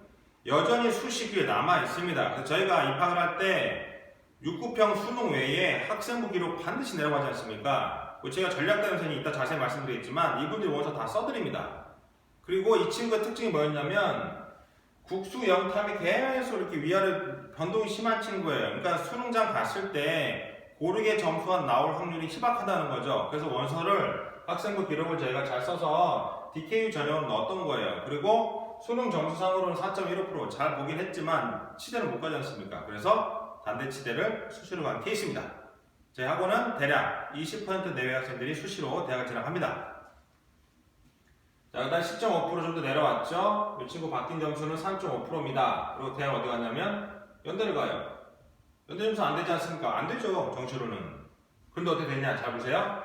Speaker 1: 여전히 수시 에 남아 있습니다. 그래서 저희가 입학을 할 때 6급형 수능 외에 학생부 기록 반드시 내려가지 않습니까? 제가 전략단선이 이따 자세히 말씀드리겠지만 이분들이 원서 다 써드립니다. 그리고 이 친구의 특징이 뭐였냐면 국수 영탐이 계속 이렇게 위아래 변동이 심한 친구예요. 그러니까 수능장 갔을 때 고르게 점수가 나올 확률이 희박하다는 거죠. 그래서 원서를 학생부 기록을 저희가 잘 써서 DKU 전형을 넣었던 거예요. 그리고 수능 점수상으로는 4.15% 잘 보긴 했지만 치대를 못 가지 않습니까? 그래서 단대 치대를 수시로 간 케이스입니다. 저희 학원은 대략 20% 내외 학생들이 수시로 대학을 진학합니다. 자, 일단 10.5% 정도 내려왔죠? 이 친구 바뀐 점수는 3.5%입니다. 그리고 대학 어디 갔냐면 연대를 가요. 연대 점수 안 되지 않습니까? 안 되죠, 정시로는. 그런데 어떻게 되냐? 잘 보세요.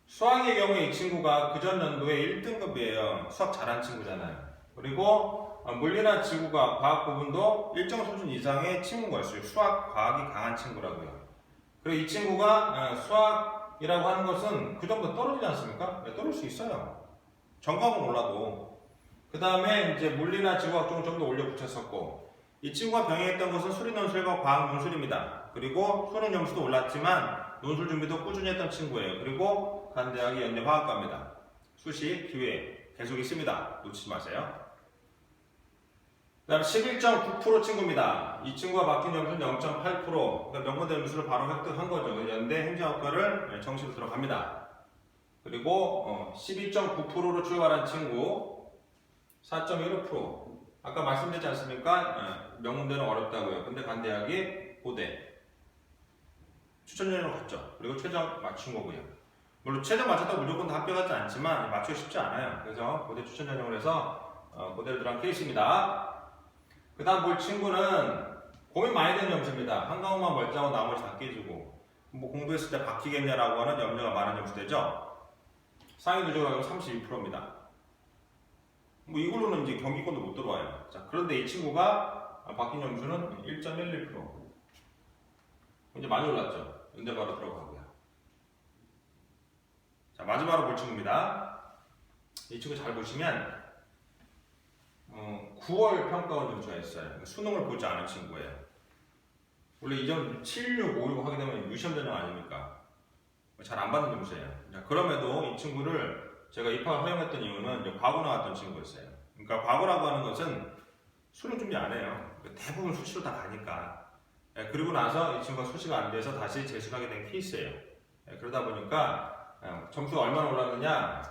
Speaker 1: 수학의 경우에 이 친구가 그전 연도에 1등급이에요. 수학 잘한 친구잖아요. 그리고 물리나 지구과학, 과학 부분도 일정 수준 이상의 친구가 있어요. 수학, 과학이 강한 친구라고요. 그리고 이 친구가 수학 수학이라고 하는 것은 그 정도 떨어지지 않습니까? 네, 떨어질 수 있어요. 전과는 몰라도. 그 다음에 이제 물리나 지구학 쪽은 좀 더 올려 붙였었고, 이 친구가 병행했던 것은 수리 논술과 과학 논술입니다. 그리고 수능 점수도 올랐지만 논술 준비도 꾸준히 했던 친구예요. 그리고 간대학이 연대 화학과입니다. 수시 기회 계속 있습니다. 놓치지 마세요. 그 다음 11.9% 친구입니다. 이 친구가 맡긴 점수는 0.8%. 그러니까 명문대 점수를 바로 획득한 거죠. 연대 행정학과를 정시로 들어갑니다. 그리고 12.9%로 출발한 친구 4.15%. 아까 말씀드렸지 않습니까? 명문대는 어렵다고요. 근데 간대학이 고대 추천 전형으로 갔죠. 그리고 최저 맞춘 거고요. 물론 최저 맞췄다고 무조건 다 합격하지 않지만 맞추기 쉽지 않아요. 그래서 고대 추천 전형으로 해서 고대를 들어간 케이스입니다. 그 다음 볼 친구는 고민 많이 되는 점수입니다. 한 과목만 멀쩡하고 나머지 다 깨지고 뭐 공부했을 때 바뀌겠냐라고 하는 염려가 많은 점수대죠. 상위 누적하면 32%입니다. 뭐 이걸로는 이제 경기권도 못 들어와요. 자, 그런데 이 친구가 바뀐 점수는 1.11%. 이제 많이 올랐죠. 연대 바로 들어가고요. 자, 마지막으로 볼 친구입니다. 이 친구 잘 보시면 9월 평가원 점수가 있어요. 수능을 보지 않은 친구예요. 원래 이 점 76, 5, 6 하게 되면 유시험 전형 아닙니까? 잘 안 받는 점수예요. 자, 그럼에도 이 친구를 제가 입학을 허용했던 이유는 이제 과거 나왔던 친구였어요. 그러니까 과거라고 하는 것은 수능 준비 안 해요. 대부분 수시로 다 가니까. 그리고 나서 이 친구가 수시가 안 돼서 다시 재수하게 된 케이스예요. 그러다 보니까 점수가 얼마나 올랐느냐?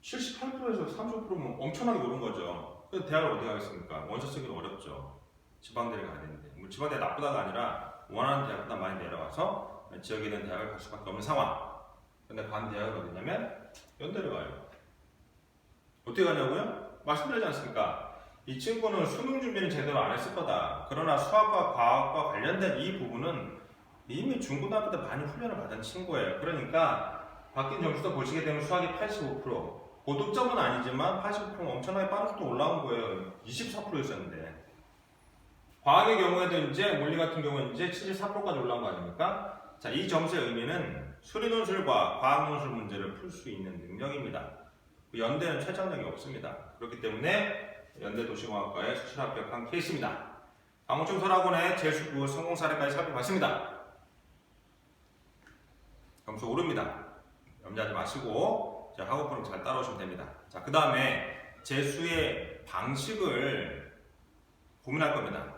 Speaker 1: 78%에서 30%면 엄청나게 오른 거죠. 그래서 대학을 어디 가겠습니까? 원서 쓰기는 어렵죠. 지방대를 가야 되는데. 뭐 지방대 나쁘다가 아니라 원하는 대학보다 많이 내려와서 지역에 있는 대학을 갈 수밖에 없는 상황. 근데 간 대학은 어디냐면 연대를 가요. 어떻게 가냐고요? 말씀드리지 않습니까? 이 친구는 수능 준비는 제대로 안 했을 거다. 그러나 수학과 과학과 관련된 이 부분은 이미 중고등학교 때 많이 훈련을 받은 친구예요. 그러니까 바뀐 점수도 보시게 되면 수학이 85%, 고득점은 아니지만 85%는 엄청나게 빠른 속도 올라온 거예요. 24%였었는데. 과학의 경우에도 이제 물리 같은 경우는 이제 74%까지 올라온 거 아닙니까? 자, 이 점수의 의미는 수리 논술과 과학 논술 문제를 풀 수 있는 능력입니다. 연대는 최저학력이 없습니다. 그렇기 때문에 연대 도시공학과에 수시로 합격한 케이스입니다. 강원청설학원의 재수구 성공 사례까지 살펴봤습니다. 점수 오릅니다. 염려하지 마시고 학업 프로그램 잘 따라오시면 됩니다. 자, 그 다음에 재수의 방식을 고민할 겁니다.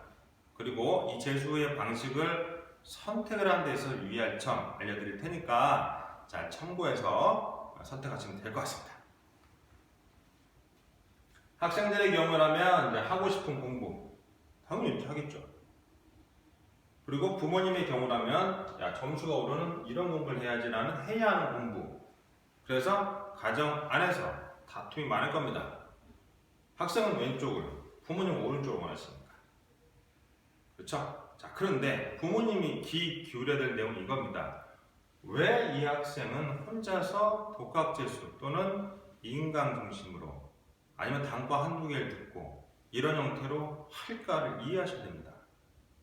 Speaker 1: 그리고 이 재수의 방식을 선택을 하는 데서 유의할 점 알려드릴 테니까 잘 참고해서 선택하시면 될 것 같습니다. 학생들의 경우라면 이제 하고 싶은 공부 당연히 이렇게 하겠죠. 그리고 부모님의 경우라면 야, 점수가 오르는 이런 공부를 해야지라는 해야 하는 공부. 그래서 가정 안에서 다툼이 많을 겁니다. 학생은 왼쪽을, 부모님은 오른쪽을 원하십니까? 그렇죠? 자, 그런데 부모님이 귀 기울여야 될 내용은 이겁니다. 왜 이 학생은 혼자서 독학재수 또는 인강 중심으로 아니면 단과 한두 개를 듣고 이런 형태로 할까를 이해하셔야 됩니다.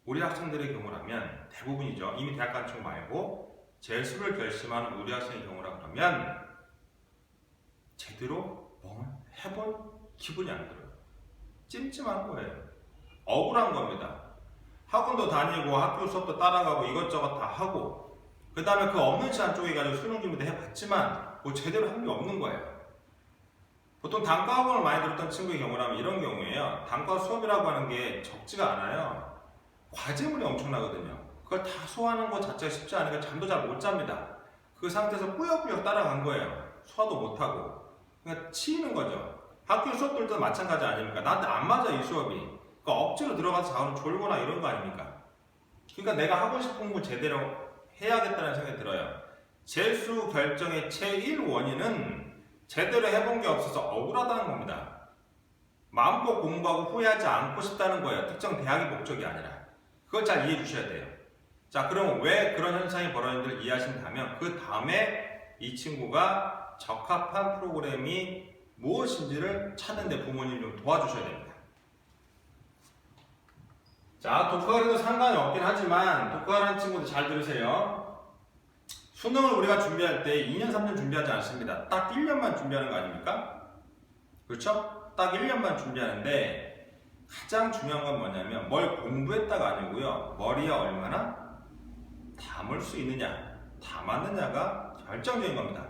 Speaker 1: 우리 학생들의 경우라면 대부분이죠. 이미 대학 간 친구 말고 재수를 결심하는 우리 학생의 경우라 그러면 제대로 뭘 해본 기분이 안 들어요. 찜찜한 거예요. 억울한 겁니다. 학원도 다니고 학교 수업도 따라가고 이것저것 다 하고 그 다음에 그 없는 시간 쪼개가지고 수능 준비도 해봤지만 뭐 제대로 한 게 없는 거예요. 보통 단과 학원을 많이 들었던 친구의 경우라면 이런 경우에요. 단과 수업이라고 하는 게 적지가 않아요. 과제물이 엄청나거든요. 그걸 다 소화하는 것 자체가 쉽지 않으니까 잠도 잘 못 잡니다. 그 상태에서 꾸역꾸역 따라간 거예요. 소화도 못하고. 그러니까 치이는 거죠. 학교 수업들도 마찬가지 아닙니까? 나한테 안 맞아 이 수업이. 그러니까 억지로 들어가서 자원을 졸거나 이런 거 아닙니까? 그러니까 내가 하고 싶은 공부 제대로 해야겠다는 생각이 들어요. 재수 결정의 제1 원인은 제대로 해본 게 없어서 억울하다는 겁니다. 마음껏 공부하고 후회하지 않고 싶다는 거예요. 특정 대학의 목적이 아니라. 그걸 잘 이해해 주셔야 돼요. 자, 그럼 왜 그런 현상이 벌어지는지를 이해하신다면 그 다음에 이 친구가 적합한 프로그램이 무엇인지를 찾는데 부모님이 좀 도와주셔야 됩니다. 자, 독학을 해도 상관이 없긴 하지만 독학을 하는 친구들 잘 들으세요. 수능을 우리가 준비할 때 2년, 3년 준비하지 않습니다. 딱 1년만 준비하는 거 아닙니까? 그렇죠? 딱 1년만 준비하는데 가장 중요한 건 뭐냐면 뭘 공부했다가 아니고요. 머리에 얼마나 담을 수 있느냐, 담았느냐가 결정적인 겁니다.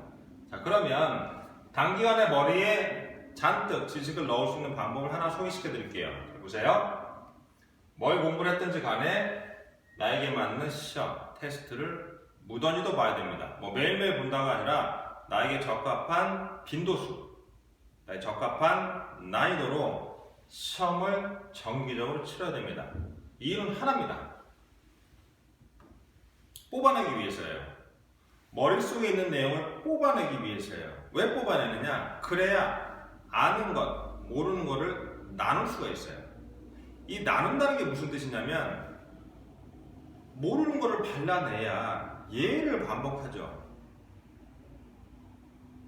Speaker 1: 자, 그러면 단기간에 머리에 잔뜩 지식을 넣을 수 있는 방법을 하나 소개시켜 드릴게요. 보세요. 뭘 공부를 했든지 간에 나에게 맞는 시험, 테스트를 무던히도 봐야 됩니다. 뭐 매일매일 본다가 아니라 나에게 적합한 빈도수, 나에게 적합한 난이도로 시험을 정기적으로 치러야 됩니다. 이유는 하나입니다. 뽑아내기 위해서예요. 머릿속에 있는 내용을 뽑아내기 위해서예요. 왜 뽑아내느냐? 그래야 아는 것, 모르는 것을 나눌 수가 있어요. 이 나눈다는 게 무슨 뜻이냐면 모르는 것을 발라내야 예를 반복하죠.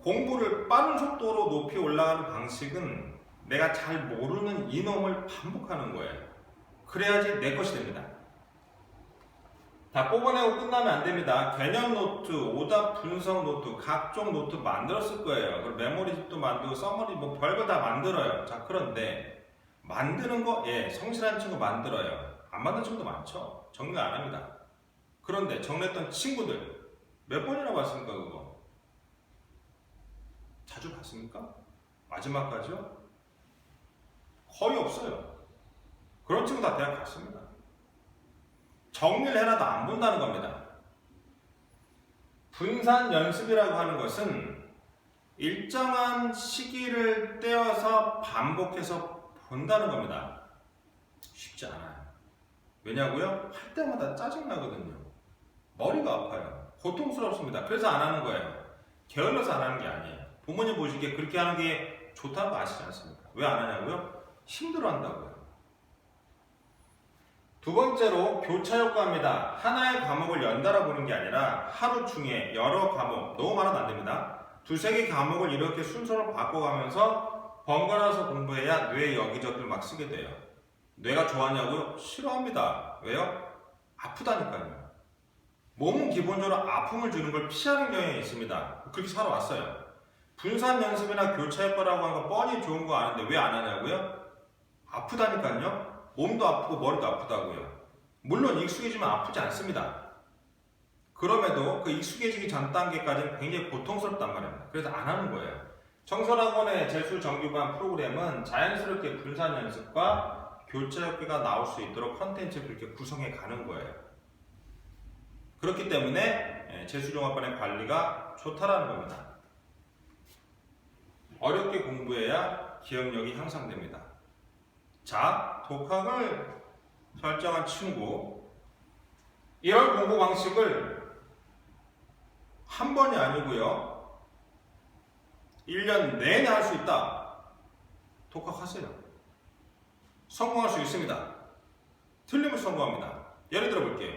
Speaker 1: 공부를 빠른 속도로 높이 올라가는 방식은 내가 잘 모르는 이놈을 반복하는 거예요. 그래야지 내 것이 됩니다. 다 뽑아내고 끝나면 안 됩니다. 개념 노트, 오답 분석 노트, 각종 노트 만들었을 거예요. 그리고 메모리집도 만들고 서머리 뭐 별거 다 만들어요. 자, 그런데 만드는 거, 예, 성실한 친구 만들어요. 안 만든 친구도 많죠. 정리 안 합니다. 그런데 정리했던 친구들 몇 번이나 봤습니까? 그거 자주 봤습니까? 마지막까지요? 거의 없어요. 그런 친구 다 대학 갔습니다. 정리를 해놔도 안 본다는 겁니다. 분산 연습이라고 하는 것은 일정한 시기를 떼어서 반복해서 본다는 겁니다. 쉽지 않아요. 왜냐고요? 할 때마다 짜증나거든요. 머리가 아파요. 고통스럽습니다. 그래서 안 하는 거예요. 게을러서 안 하는 게 아니에요. 부모님 보시기에 그렇게 하는 게 좋다는 거 아시지 않습니까? 왜 안 하냐고요? 힘들어 한다고요. 두 번째로 교차 효과입니다. 하나의 과목을 연달아 보는 게 아니라 하루 중에 여러 과목, 너무 많아도 안 됩니다. 두세 개 과목을 이렇게 순서로 바꿔가면서 번갈아서 공부해야 뇌 여기저기를 막 쓰게 돼요. 뇌가 좋아하냐고요? 싫어합니다. 왜요? 아프다니까요. 몸은 기본적으로 아픔을 주는 걸 피하는 경향이 있습니다. 그렇게 살아왔어요. 분산 연습이나 교차 효과라고 하는 거 뻔히 좋은 거 아는데 왜 안 하냐고요? 아프다니까요. 몸도 아프고 머리도 아프다고요. 물론 익숙해지면 아프지 않습니다. 그럼에도 그 익숙해지기 전 단계까지는 굉장히 고통스럽단 말입니다. 그래서 안 하는 거예요. 청설학원의 재수정규반 프로그램은 자연스럽게 분산 연습과 교차 효과가 나올 수 있도록 컨텐츠를 그렇게 구성해 가는 거예요. 그렇기 때문에 재수종합반의 관리가 좋다라는 겁니다. 어렵게 공부해야 기억력이 향상됩니다. 자, 독학을 설정한 친구, 이런 공부 방식을 한 번이 아니고요 1년 내내 할 수 있다. 독학하세요. 성공할 수 있습니다. 틀리면 성공합니다. 예를 들어 볼게요.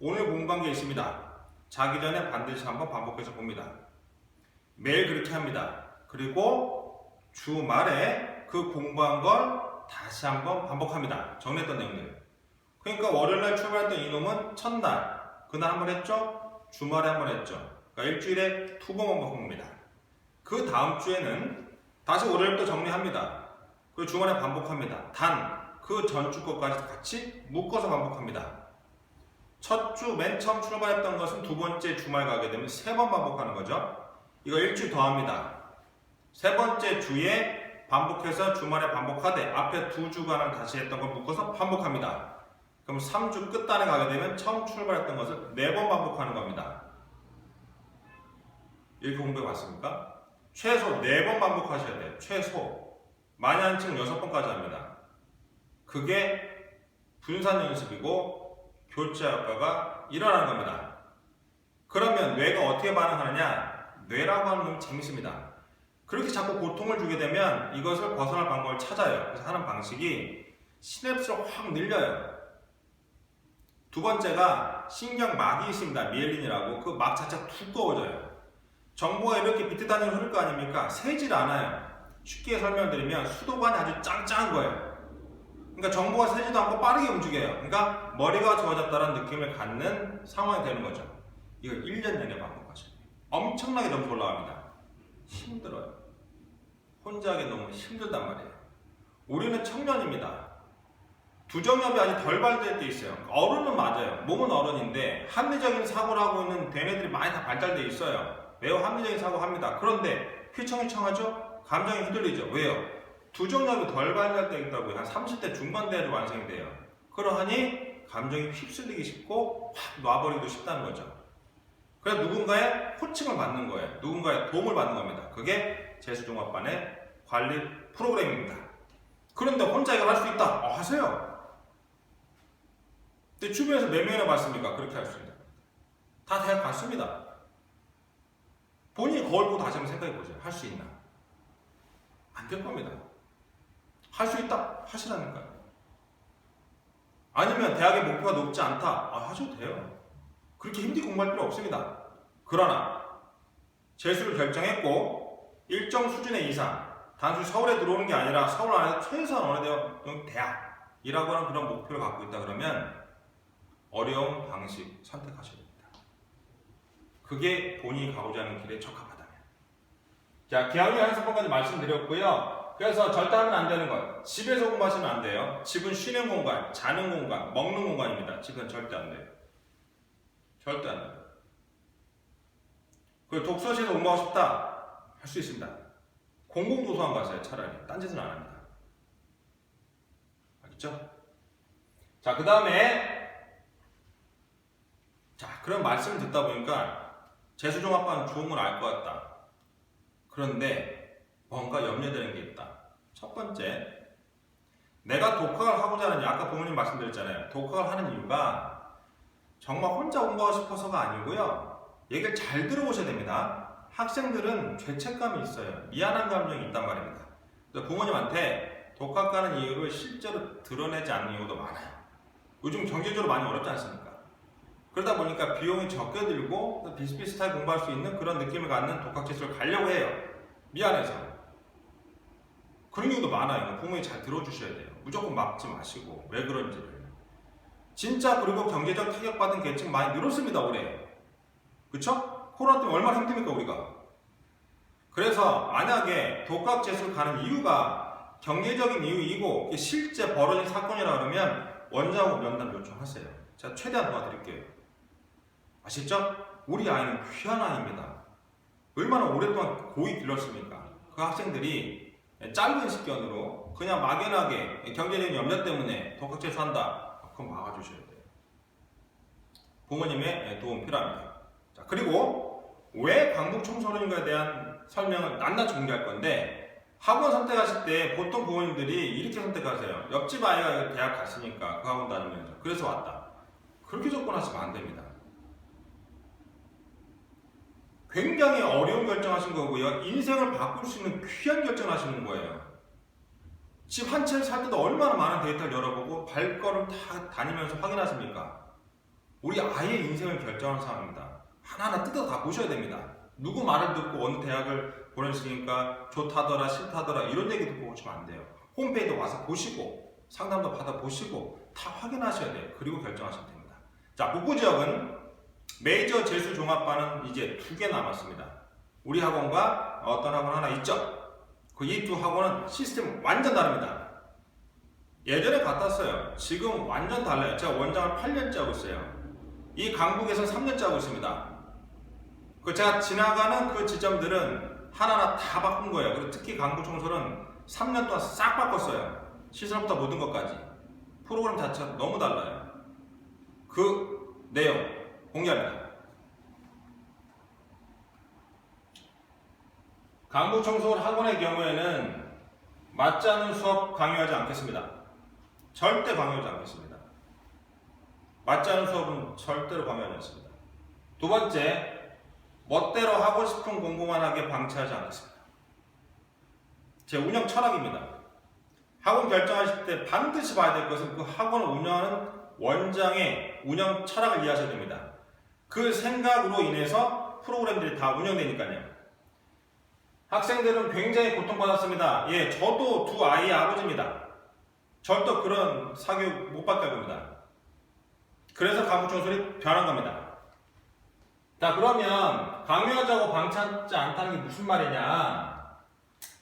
Speaker 1: 오늘 공부한 게 있습니다. 자기 전에 반드시 한번 반복해서 봅니다. 매일 그렇게 합니다. 그리고 주말에 그 공부한 걸 다시 한번 반복합니다. 정리했던 내용들. 그러니까 월요일날 출발했던 이놈은 첫날, 그날 한번 했죠? 주말에 한번 했죠? 그러니까 일주일에 2번 반복합니다. 그 다음 주에는 다시 월요일부터 정리합니다. 그리고 주말에 반복합니다. 단 그 전주 것까지 같이 묶어서 반복합니다. 첫 주 맨 처음 출발했던 것은 두 번째 주말 가게 되면 3번 반복하는 거죠. 이거 일주일 더 합니다. 세 번째 주에 반복해서 주말에 반복하되 앞에 2주간을 다시 했던 걸 묶어서 반복합니다. 그럼 3주 끝단에 가게 되면 처음 출발했던 것을 4번 반복하는 겁니다. 이렇게 공부해 봤습니까? 최소 4번 반복하셔야 돼요. 최소. 많이 한 친구 6번까지 합니다. 그게 분산 연습이고 교차 효과가 일어나는 겁니다. 그러면 뇌가 어떻게 반응하느냐? 뇌라고 하는 건 재밌습니다. 그렇게 자꾸 고통을 주게 되면 이것을 벗어날 방법을 찾아요. 그래서 하는 방식이 시냅스를 확 늘려요. 두 번째가 신경막이 있습니다. 미엘린이라고. 그 막 자체가 두꺼워져요. 정보가 이렇게 비트단위로 흐를 거 아닙니까? 새질 않아요. 쉽게 설명드리면 수도관이 아주 짱짱한 거예요. 그러니까 정보가 새지도 않고 빠르게 움직여요. 그러니까 머리가 좋아졌다는 느낌을 갖는 상황이 되는 거죠. 이거 1년 내내 반복하셔야 돼요. 엄청나게 점수 올라갑니다. 힘들어요. 혼자 하기 너무 힘들단 말이에요. 우리는 청년입니다. 두정엽이 아직 덜 발달될 때 있어요. 어른은 맞아요. 몸은 어른인데 합리적인 사고를 하고 있는 대뇌들이 많이 다 발달되어 있어요. 매우 합리적인 사고를 합니다. 그런데 휘청휘청하죠? 감정이 흔들리죠. 왜요? 두정엽이 덜 발달되어 있다고요. 한 30대 중반 돼야지 완성이 돼요. 그러하니 감정이 휩쓸리기 쉽고 확 놔버리기도 쉽다는 거죠. 그래서 누군가의 코칭을 받는 거예요. 누군가의 도움을 받는 겁니다. 그게 재수종합반의 관리 프로그램입니다. 그런데 혼자 이걸 할 수 있다? 하세요. 근데 주변에서 몇 명이나 봤습니까? 그렇게 할 수 있다. 다 대학 갔습니다. 본인이 거울 보고 다시 한번 생각해 보세요. 할 수 있나? 안 될 겁니다. 할 수 있다? 하시라니까요. 아니면 대학의 목표가 높지 않다? 하셔도 돼요. 그렇게 힘들게 공부할 필요 없습니다. 그러나 재수를 결정했고 일정 수준의 이상, 단순히 서울에 들어오는 게 아니라 서울 안에서 최소한 어느 대학이라고 하는 그런 목표를 갖고 있다 그러면 어려운 방식 선택하셔야 됩니다. 그게 본인이 가고자 하는 길에 적합하다면. 자, 기하학년 한수번까지 말씀드렸고요. 그래서 절대 하면 안 되는 것. 집에서 공부하시면 안 돼요. 집은 쉬는 공간, 자는 공간, 먹는 공간입니다. 집은 절대 안 돼요. 절대 안 돼요. 그리고 독서실에서 공부하고 싶다? 할 수 있습니다. 공공도서관 가세요. 차라리. 딴 짓은 안 합니다. 알겠죠? 자, 그 다음에 그런 말씀을 듣다 보니까 재수종합반 좋은 건 알 것 같다. 그런데 뭔가 염려되는 게 있다. 첫 번째, 내가 독학을 하고자 하는, 아까 부모님 말씀드렸잖아요. 독학을 하는 이유가 정말 혼자 공부하고 싶어서가 아니고요. 얘기를 잘 들어보셔야 됩니다. 학생들은 죄책감이 있어요. 미안한 감정이 있단 말입니다. 그래서 부모님한테 독학 가는 이유를 실제로 드러내지 않는 이유도 많아요. 요즘 경제적으로 많이 어렵지 않습니까? 그러다 보니까 비용이 적게 들고 비슷비슷하게 공부할 수 있는 그런 느낌을 갖는 독학재수를 가려고 해요. 미안해서. 그런 경우도 많아요. 부모님이 잘 들어주셔야 돼요. 무조건 막지 마시고 왜 그런지를. 진짜 그리고 경제적 타격받은 계층 많이 늘었습니다. 올해. 그쵸? 코로나 때문에 얼마나 힘듭니까 우리가. 그래서 만약에 독학재수를 가는 이유가 경제적인 이유이고 실제 벌어진 사건이라 그러면 원장하고 면담 요청하세요. 제가 최대한 도와드릴게요. 아시죠? 우리 아이는 귀한 아이입니다. 얼마나 오랫동안 고이 길렀습니까? 그 학생들이 짧은 시간으로 그냥 막연하게 경제적인 염려 때문에 독학재수 한다. 그럼 막아주셔야 돼요. 부모님의 도움 필요합니다. 자, 그리고 왜 강북 청소년인가에 대한 설명을 낱낱이 공개할 건데, 학원 선택하실 때 보통 부모님들이 이렇게 선택하세요. 옆집 아이가 대학 갔으니까 그 학원 다니면서 그래서 왔다. 그렇게 접근하시면 안 됩니다. 굉장히 어려운 결정하신 거고요. 인생을 바꿀 수 있는 귀한 결정을 하시는 거예요. 집 한 채를 살 때도 얼마나 많은 데이터를 열어보고 발걸음 다 다니면서 확인하십니까? 우리 아이의 인생을 결정하는 상황입니다. 하나하나 뜯어 다 보셔야 됩니다. 누구 말을 듣고 어느 대학을 보내시니까 좋다더라 싫다더라 이런 얘기 듣고 오시면 안 돼요. 홈페이지도 와서 보시고 상담도 받아보시고 다 확인하셔야 돼요. 그리고 결정하시면 됩니다. 자, 북부 지역은 메이저 재수 종합반은 이제 2개 남았습니다. 우리 학원과 어떤 학원 하나 있죠. 그 이 두 학원은 시스템 완전 다릅니다. 예전에 같았어요. 지금 완전 달라요. 제가 원장을 8년째 하고 있어요. 이 강북에서 3년째 하고 있습니다. 제가 지나가는 그 지점들은 하나하나 다 바꾼 거예요. 그리고 특히 강북 청소는 3년 동안 싹 바꿨어요. 시설부터 모든 것까지. 프로그램 자체가 너무 달라요. 그 내용 공개합니다. 강북 청소년 학원의 경우에는 맞지 않는 수업 강요하지 않겠습니다. 절대 강요하지 않겠습니다. 맞지 않는 수업은 절대로 강요하지 않습니다. 두 번째, 멋대로 하고 싶은 공부만 하게 방치하지 않겠습니다. 제 운영 철학입니다. 학원 결정하실 때 반드시 봐야 될 것은 그 학원을 운영하는 원장의 운영 철학을 이해하셔야 됩니다. 그 생각으로 인해서 프로그램들이 다 운영되니까요. 학생들은 굉장히 고통받았습니다. 예, 저도 두 아이의 아버지입니다. 절대 그런 사교육 못 받게 할 겁니다. 그래서 강북 청소년이 변한 겁니다. 자, 그러면 강요하자고 방치하지 않다는 게 무슨 말이냐?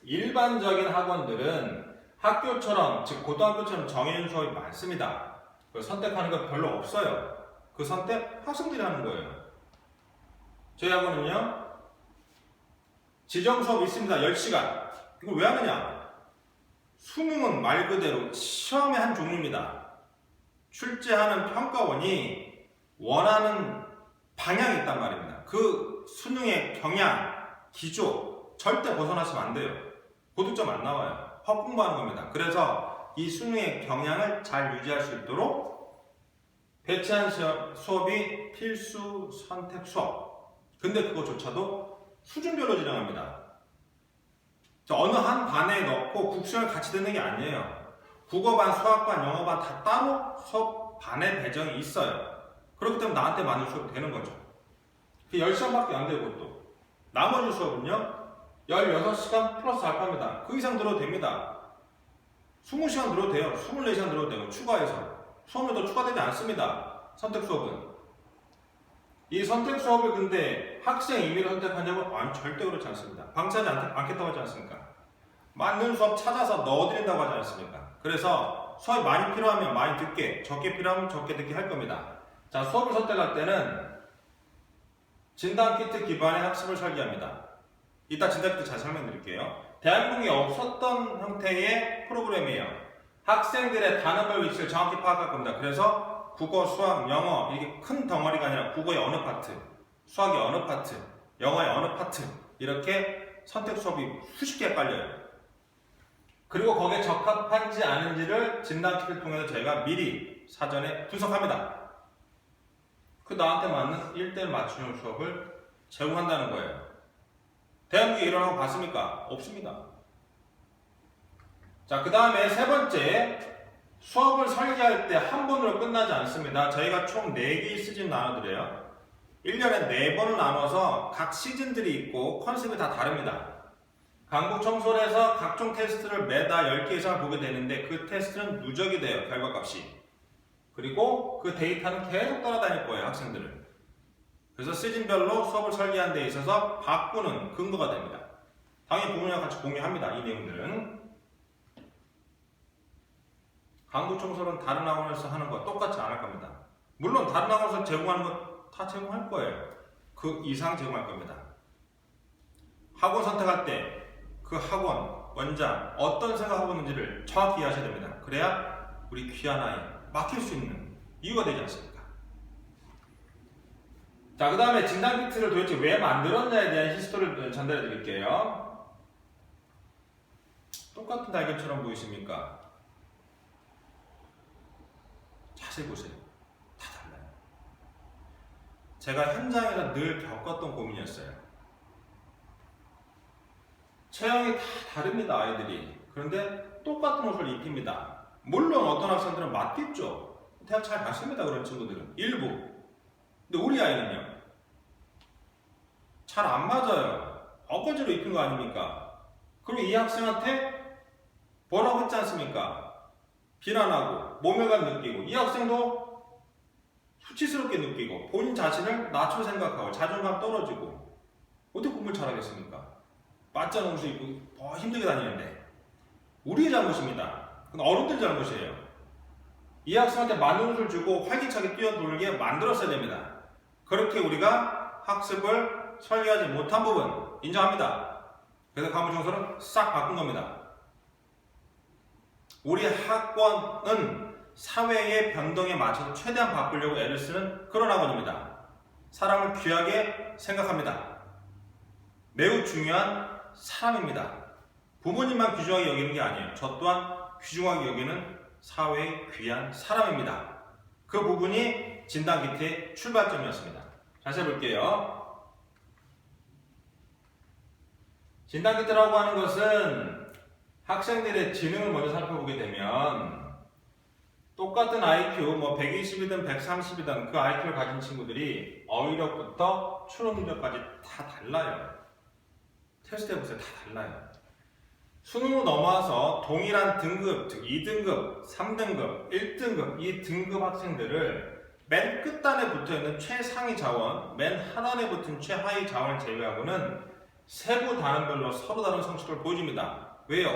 Speaker 1: 일반적인 학원들은 학교처럼, 즉 고등학교처럼 정해진 수업이 많습니다. 선택하는 거 별로 없어요. 그 선택 학생들이 하는 거예요. 저희 학원은요, 지정 수업 있습니다. 10시간. 이걸 왜 하느냐? 수능은 말 그대로 시험의 한 종류입니다. 출제하는 평가원이 원하는 방향이 있단 말입니다. 그 수능의 경향, 기조 절대 벗어나시면 안 돼요. 고득점 안 나와요. 헛공부하는 겁니다. 그래서 이 수능의 경향을 잘 유지할 수 있도록 배치한 수업이 필수 선택 수업. 근데 그거조차도 수준별로 진행합니다. 어느 한 반에 넣고 국수를 같이 듣는 게 아니에요. 국어반, 수학반, 영어반 다 따로 수업 반에 배정이 있어요. 그렇기 때문에 나한테 맞는 수업이 되는 거죠. 10시간밖에 안 되고 또 나머지 수업은요 16시간 플러스 알파입니다. 그 이상 들어도 됩니다. 20시간 들어도 돼요. 24시간 들어도 되고 추가해서 수업이 더 추가되지 않습니다. 선택 수업은. 이 선택 수업을 근데 학생 임의로 선택하냐고? 아니, 절대 그렇지 않습니다. 방치하지 않겠다고 하지 않습니까? 맞는 수업 찾아서 넣어드린다고 하지 않습니까? 그래서 수업이 많이 필요하면 많이 듣게, 적게 필요하면 적게 듣게 할 겁니다. 자, 수업을 선택할 때는 진단키트 기반의 학습을 설계합니다. 이따 진단키트 잘 설명드릴게요. 대한민국에 없었던 형태의 프로그램이에요. 학생들의 단어별 위치를 정확히 파악할 겁니다. 그래서 국어, 수학, 영어 이게 큰 덩어리가 아니라 국어의 어느 파트, 수학의 어느 파트, 영어의 어느 파트 이렇게 선택 수업이 수십 개 깔려요. 그리고 거기에 적합한지 아닌지를 진단키트를 통해서 저희가 미리 사전에 분석합니다. 그 나한테 맞는 1대1 맞춤형 수업을 제공한다는 거예요. 대한민국에 이런 학원 봤습니까? 없습니다. 자, 그 다음에 세 번째, 수업을 설계할 때 한 번으로 끝나지 않습니다. 저희가 총 4개의 시즌 나눠드려요. 1년에 4번을 나눠서 각 시즌들이 있고 컨셉이 다 다릅니다. 강북청솔에서 각종 테스트를 매달 10개 이상 보게 되는데 그 테스트는 누적이 돼요. 결과값이. 그리고 그 데이터는 계속 따라다닐 거예요. 학생들은. 그래서 시즌별로 수업을 설계하는 데 있어서 바꾸는 근거가 됩니다. 당연히 부모님과 같이 공유합니다. 이 내용들은. 강북청솔은 다른 학원에서 하는 거 똑같지 않을 겁니다. 물론 다른 학원에서 제공하는 거 다 제공할 거예요. 그 이상 제공할 겁니다. 학원 선택할 때 그 학원, 원장 어떤 생각하고 있는지를 정확히 이해하셔야 됩니다. 그래야 우리 귀한 아이 맡길 수 있는 이유가 되지 않습니까? 자, 그 다음에 진단키트를 도대체 왜 만들었냐에 대한 히스토리를 전달해 드릴게요. 똑같은 달걀처럼 보이십니까? 자세히 보세요. 다 달라요. 제가 현장에서 늘 겪었던 고민이었어요. 체형이 다 다릅니다, 아이들이. 그런데 똑같은 옷을 입힙니다. 물론 어떤 학생들은 맞겠죠. 대학 잘 갔습니다, 그런 친구들은. 일부. 근데 우리 아이는요. 잘 안 맞아요. 엇가지로 입힌 거 아닙니까? 그리고 이 학생한테 뭐라고 했지 않습니까? 비난하고 모멸감 느끼고 이 학생도 수치스럽게 느끼고 본인 자신을 낮춰 생각하고 자존감 떨어지고 어떻게 공부를 잘하겠습니까? 맞짱 옷을 입고 더 힘들게 다니는데 우리의 잘못입니다. 그건 어른들 잘못이에요. 이 학생한테 맞는 옷을 주고 활기차게 뛰어놀게 만들었어야 됩니다. 그렇게 우리가 학습을 설계하지 못한 부분 인정합니다. 그래서 강북청소는 싹 바꾼 겁니다. 우리 학원은 사회의 변동에 맞춰서 최대한 바꾸려고 애를 쓰는 그런 학원입니다. 사람을 귀하게 생각합니다. 매우 중요한 사람입니다. 부모님만 귀중하게 여기는 게 아니에요. 저 또한 귀중하게 여기는 사회의 귀한 사람입니다. 그 부분이 진단키트의 출발점이었습니다. 다시 해볼게요. 진단키트라고 하는 것은 학생들의 지능을 먼저 살펴보게 되면 똑같은 IQ, 120이든 130이든 그 IQ를 가진 친구들이 어휘력부터 추론 능력까지 다 달라요. 테스트 해보세요. 다 달라요. 수능으로 넘어와서 동일한 등급, 즉 2등급, 3등급, 1등급 이 등급 학생들을 맨 끝단에 붙어있는 최상위 자원, 맨 하단에 붙은 최하위 자원을 제외하고는 세부 단원별로 서로 다른 성취를 보여줍니다. 왜요?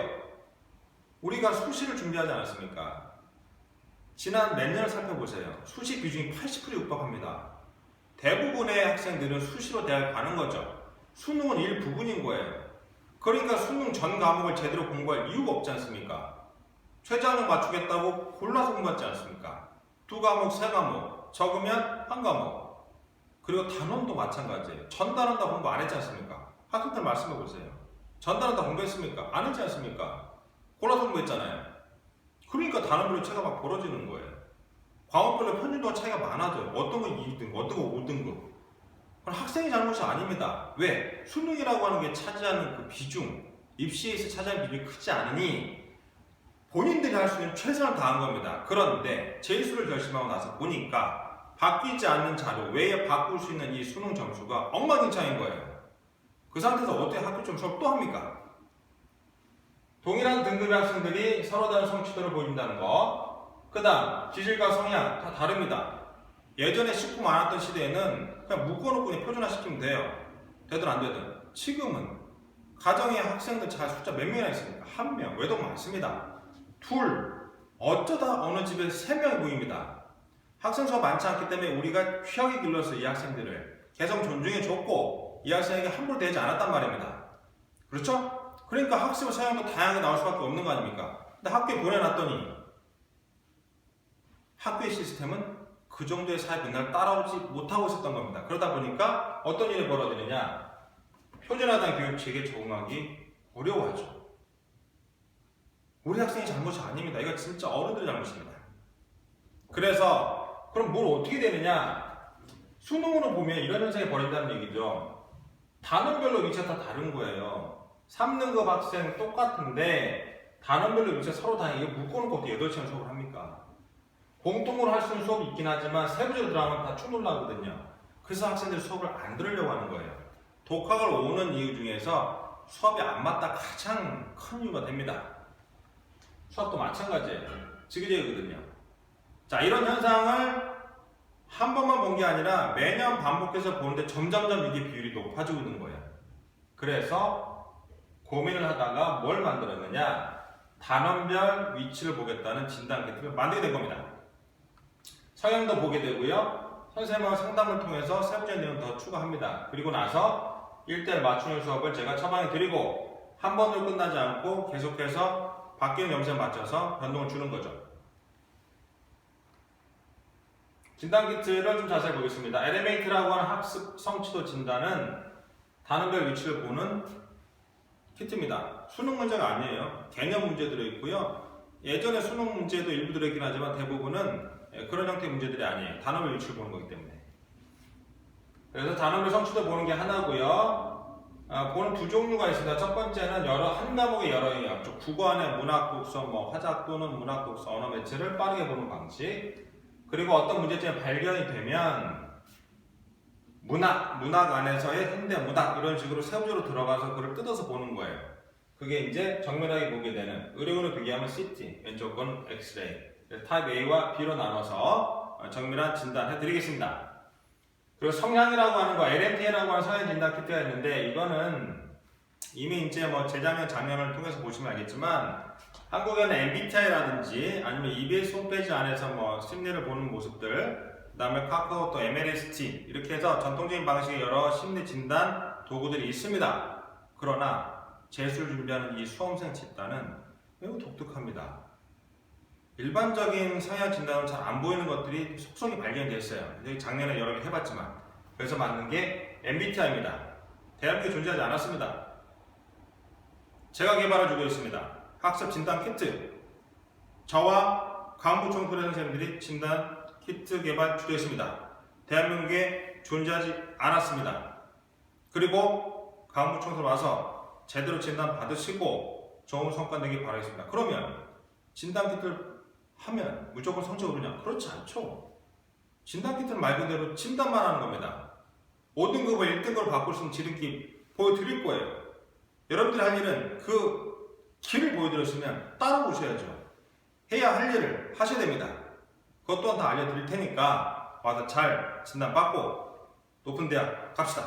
Speaker 1: 우리가 수시를 준비하지 않았습니까? 지난 몇 년을 살펴보세요. 수시 비중이 80% 육박합니다. 대부분의 학생들은 수시로 대학에 가는 거죠. 수능은 일부분인 거예요. 그러니까 수능 전 과목을 제대로 공부할 이유가 없지 않습니까? 최저학력 맞추겠다고 골라서 공부하지 않습니까? 2과목, 3과목, 적으면 1과목. 그리고 단원도 마찬가지예요. 전단원 다 공부 안 했지 않습니까? 학생들 말씀해 보세요. 전단원 다 공부했습니까? 안 했지 않습니까? 골라서 공부했잖아요. 그러니까 단원별로 차이가 막 벌어지는 거예요. 과목별로 평균도가 차이가 많아져요. 어떤 건 2등급, 어떤 건 5등급. 그건 학생의 잘못이 아닙니다. 왜? 수능이라고 하는 게 차지하는 그 비중, 입시에서 차지하는 비중이 크지 않으니 본인들이 할 수 있는 최선을 다한 겁니다. 그런데 재수를 결심하고 나서 보니까 바뀌지 않는 자료 외에 바꿀 수 있는 이 수능 점수가 엉망진창인 거예요. 그 상태에서 어떻게 학교 점수를 또 합니까? 동일한 등급의 학생들이 서로 다른 성취도를 보인다는 거. 그 다음 기질과 성향 다 다릅니다. 예전에 식구 많았던 시대에는 그냥 묶어놓고 그냥 표준화시키면 돼요. 되든 안 되든. 지금은 가정의 학생들 잘 숫자 몇 명이나 있습니까? 1명, 외도 많습니다. 2, 어쩌다 어느 집에 3명이 보입니다. 학생 수가 많지 않기 때문에 우리가 귀하게 길러서 이 학생들을 개성 존중해줬고 이 학생에게 함부로 대하지 않았단 말입니다. 그렇죠? 그러니까 학습의 성향도 다양하게 나올 수밖에 없는 거 아닙니까? 근데 학교에 보내놨더니 학교의 시스템은 그 정도의 사회 변화를 따라오지 못하고 있었던 겁니다. 그러다 보니까 어떤 일이 벌어지느냐? 표준화된 교육체계에 적응하기 어려워하죠. 우리 학생의 잘못이 아닙니다. 이거 진짜 어른들의 잘못입니다. 그래서 그럼 뭘 어떻게 되느냐? 수능으로 보면 이런 현상이 벌어진다는 얘기죠. 단원별로 위치가 다 다른 거예요. 3등급 학생 똑같은데 단원별로 위치가 서로 다르게 묶어놓고 어떻게 8시간 수업을 합니까? 공통으로 할 수 있는 수업이 있긴 하지만 세부적으로 들어가면 다 충돌 나거든요. 그래서 학생들이 수업을 안 들으려고 하는 거예요. 독학을 오는 이유 중에서 수업이 안 맞다 가장 큰 이유가 됩니다. 수업도 마찬가지예요. 지그재그거든요. 자, 이런 현상을 한 번만 본 게 아니라 매년 반복해서 보는데 점점점 이게 비율이 높아지고 있는 거예요. 그래서 고민을 하다가 뭘 만들었느냐? 단원별 위치를 보겠다는 진단 키트를 만들게 된 겁니다. 성향도 보게 되고요. 선생님과 상담을 통해서 세부적인 내용을 더 추가합니다. 그리고 나서 1대1 맞춤형 수업을 제가 처방해 드리고 한 번으로 끝나지 않고 계속해서 바뀌는 염색에 맞춰서 변동을 주는 거죠. 진단 키트를 좀 자세히 보겠습니다. 엘리메이트라고 하는 학습 성취도 진단은 단원별 위치를 보는 키트입니다. 수능 문제가 아니에요. 개념 문제 들어있고요. 예전에 수능 문제도 일부 들어있긴 하지만 대부분은 그런 형태의 문제들이 아니에요. 단원별 위치를 보는 거기 때문에. 그래서 단원별 성취도 보는 게 하나고요. 보는 두 종류가 있습니다. 첫 번째는 한 과목의 여러 영역, 국어 안에 문학, 독서, 화작 또는 문학, 독서, 언어 매체를 빠르게 보는 방식. 그리고 어떤 문제점이 발견이 되면 문학 안에서의 현대문학 이런 식으로 세부적으로 들어가서 그걸 뜯어서 보는 거예요. 그게 이제 정밀하게 보게 되는 의료원을 비교하면 CT, 왼쪽 건 엑스레이. 타입 A와 B로 나눠서 정밀한 진단해 드리겠습니다. 그리고 성향이라고 하는 거, LMT라고 하는 성향 진단 키트가 있는데 이거는 이미 이제 재작년, 작년을 통해서 보시면 알겠지만 한국에는 MBTI라든지 아니면 EBS 홈페이지 안에서 심리를 보는 모습들, 그 다음에 카카오 또 MLST 이렇게 해서 전통적인 방식의 여러 심리 진단 도구들이 있습니다. 그러나 재수를 준비하는 이 수험생 집단은 매우 독특합니다. 일반적인 성향 진단은 잘 안 보이는 것들이 속속이 발견됐어요. 작년에 여러 개 해봤지만 그래서 만든 게 MBTI입니다. 대한민국에 존재하지 않았습니다. 제가 개발해주고 있습니다. 학습 진단 키트. 저와 강부총플의 선생님들이 진단 키트 개발 주도했습니다. 대한민국에 존재하지 않았습니다. 그리고 강부총플 와서 제대로 진단 받으시고 좋은 성과 내길 바라겠습니다. 그러면 진단 키트를 하면 무조건 성적이 오르냐? 그렇지 않죠. 진단 키트는 말 그대로 진단만 하는 겁니다. 5등급을 1등급으로 바꿀 수 있는 지름길 보여드릴 거예요. 여러분들이 할 일은 그 길을 보여드렸으면 따라오셔야죠. 해야 할 일을 하셔야 됩니다. 그것 또한 다 알려드릴 테니까 와서 잘 진단받고 높은 대학 갑시다.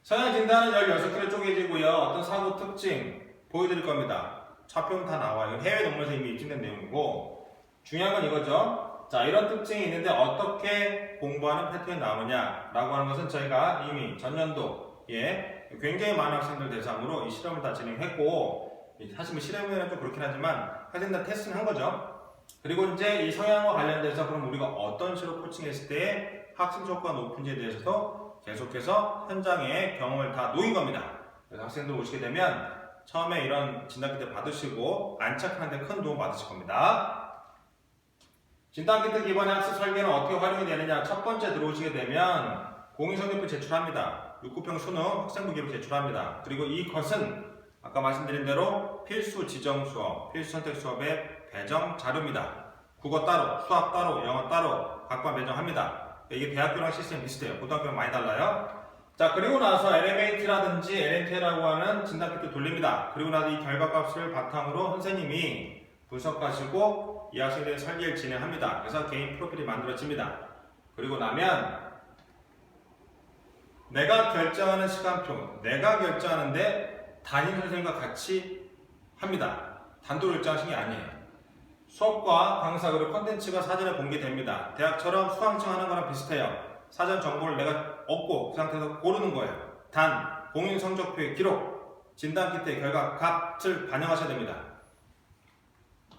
Speaker 1: 성향 진단은 16개로 쪼개지고요. 어떤 사고 특징 보여드릴 겁니다. 차표는 다 나와요. 해외 논문에서 이미 입증된 내용이고 중요한 건 이거죠. 자, 이런 특징이 있는데 어떻게 공부하는 패턴이 나오느냐 라고 하는 것은 저희가 이미 전년도에 굉장히 많은 학생들 대상으로 이 실험을 다 진행했고 사실 뭐 실험에는 좀 그렇긴 하지만 학생들 테스트는 한 거죠. 그리고 이제 이 성향과 관련돼서 그럼 우리가 어떤 식으로 코칭했을 때 학습 효과가 높은지에 대해서도 계속해서 현장에 경험을 다 놓인 겁니다. 그래서 학생들 오시게 되면 처음에 이런 진단키트 받으시고 안착하는데 큰 도움 받으실 겁니다. 진단키트 기반의 학습 설계는 어떻게 활용이 되느냐. 첫 번째 들어오시게 되면 공인성적표 제출합니다. 6급형 수능 학생부 기록 제출합니다. 그리고 이것은 아까 말씀드린 대로 필수 지정 수업, 필수 선택 수업의 배정 자료입니다. 국어 따로, 수학 따로, 영어 따로 각각 배정합니다. 이게 대학교랑 시스템 비슷해요. 고등학교랑 많이 달라요. 자, 그리고 나서 LMAT라든지 LNT라고 하는 진단키트 돌립니다. 그리고 나서 이 결과값을 바탕으로 선생님이 분석하시고 이 학생들의 설계를 진행합니다. 그래서 개인 프로필이 만들어집니다. 그리고 나면 내가 결정하는 시간표, 내가 결정하는데 담임 선생님과 같이 합니다. 단독 결정하신 게 아니에요. 수업과 강사 그리고 컨텐츠가 사전에 공개됩니다. 대학처럼 수강청 하는 거랑 비슷해요. 사전 정보를 내가 얻고 그 상태에서 고르는 거예요. 단 공인 성적표의 기록, 진단키트의 결과 값을 반영하셔야 됩니다.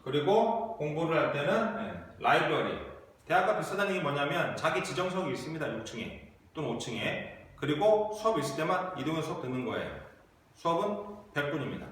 Speaker 1: 그리고 공부를 할 때는 라이브러리. 대학과 비슷하다는 게 뭐냐면 자기 지정석이 있습니다. 6층에 또는 5층에. 그리고 수업이 있을 때만 이동해서 수업 듣는 거예요. 수업은 100분입니다.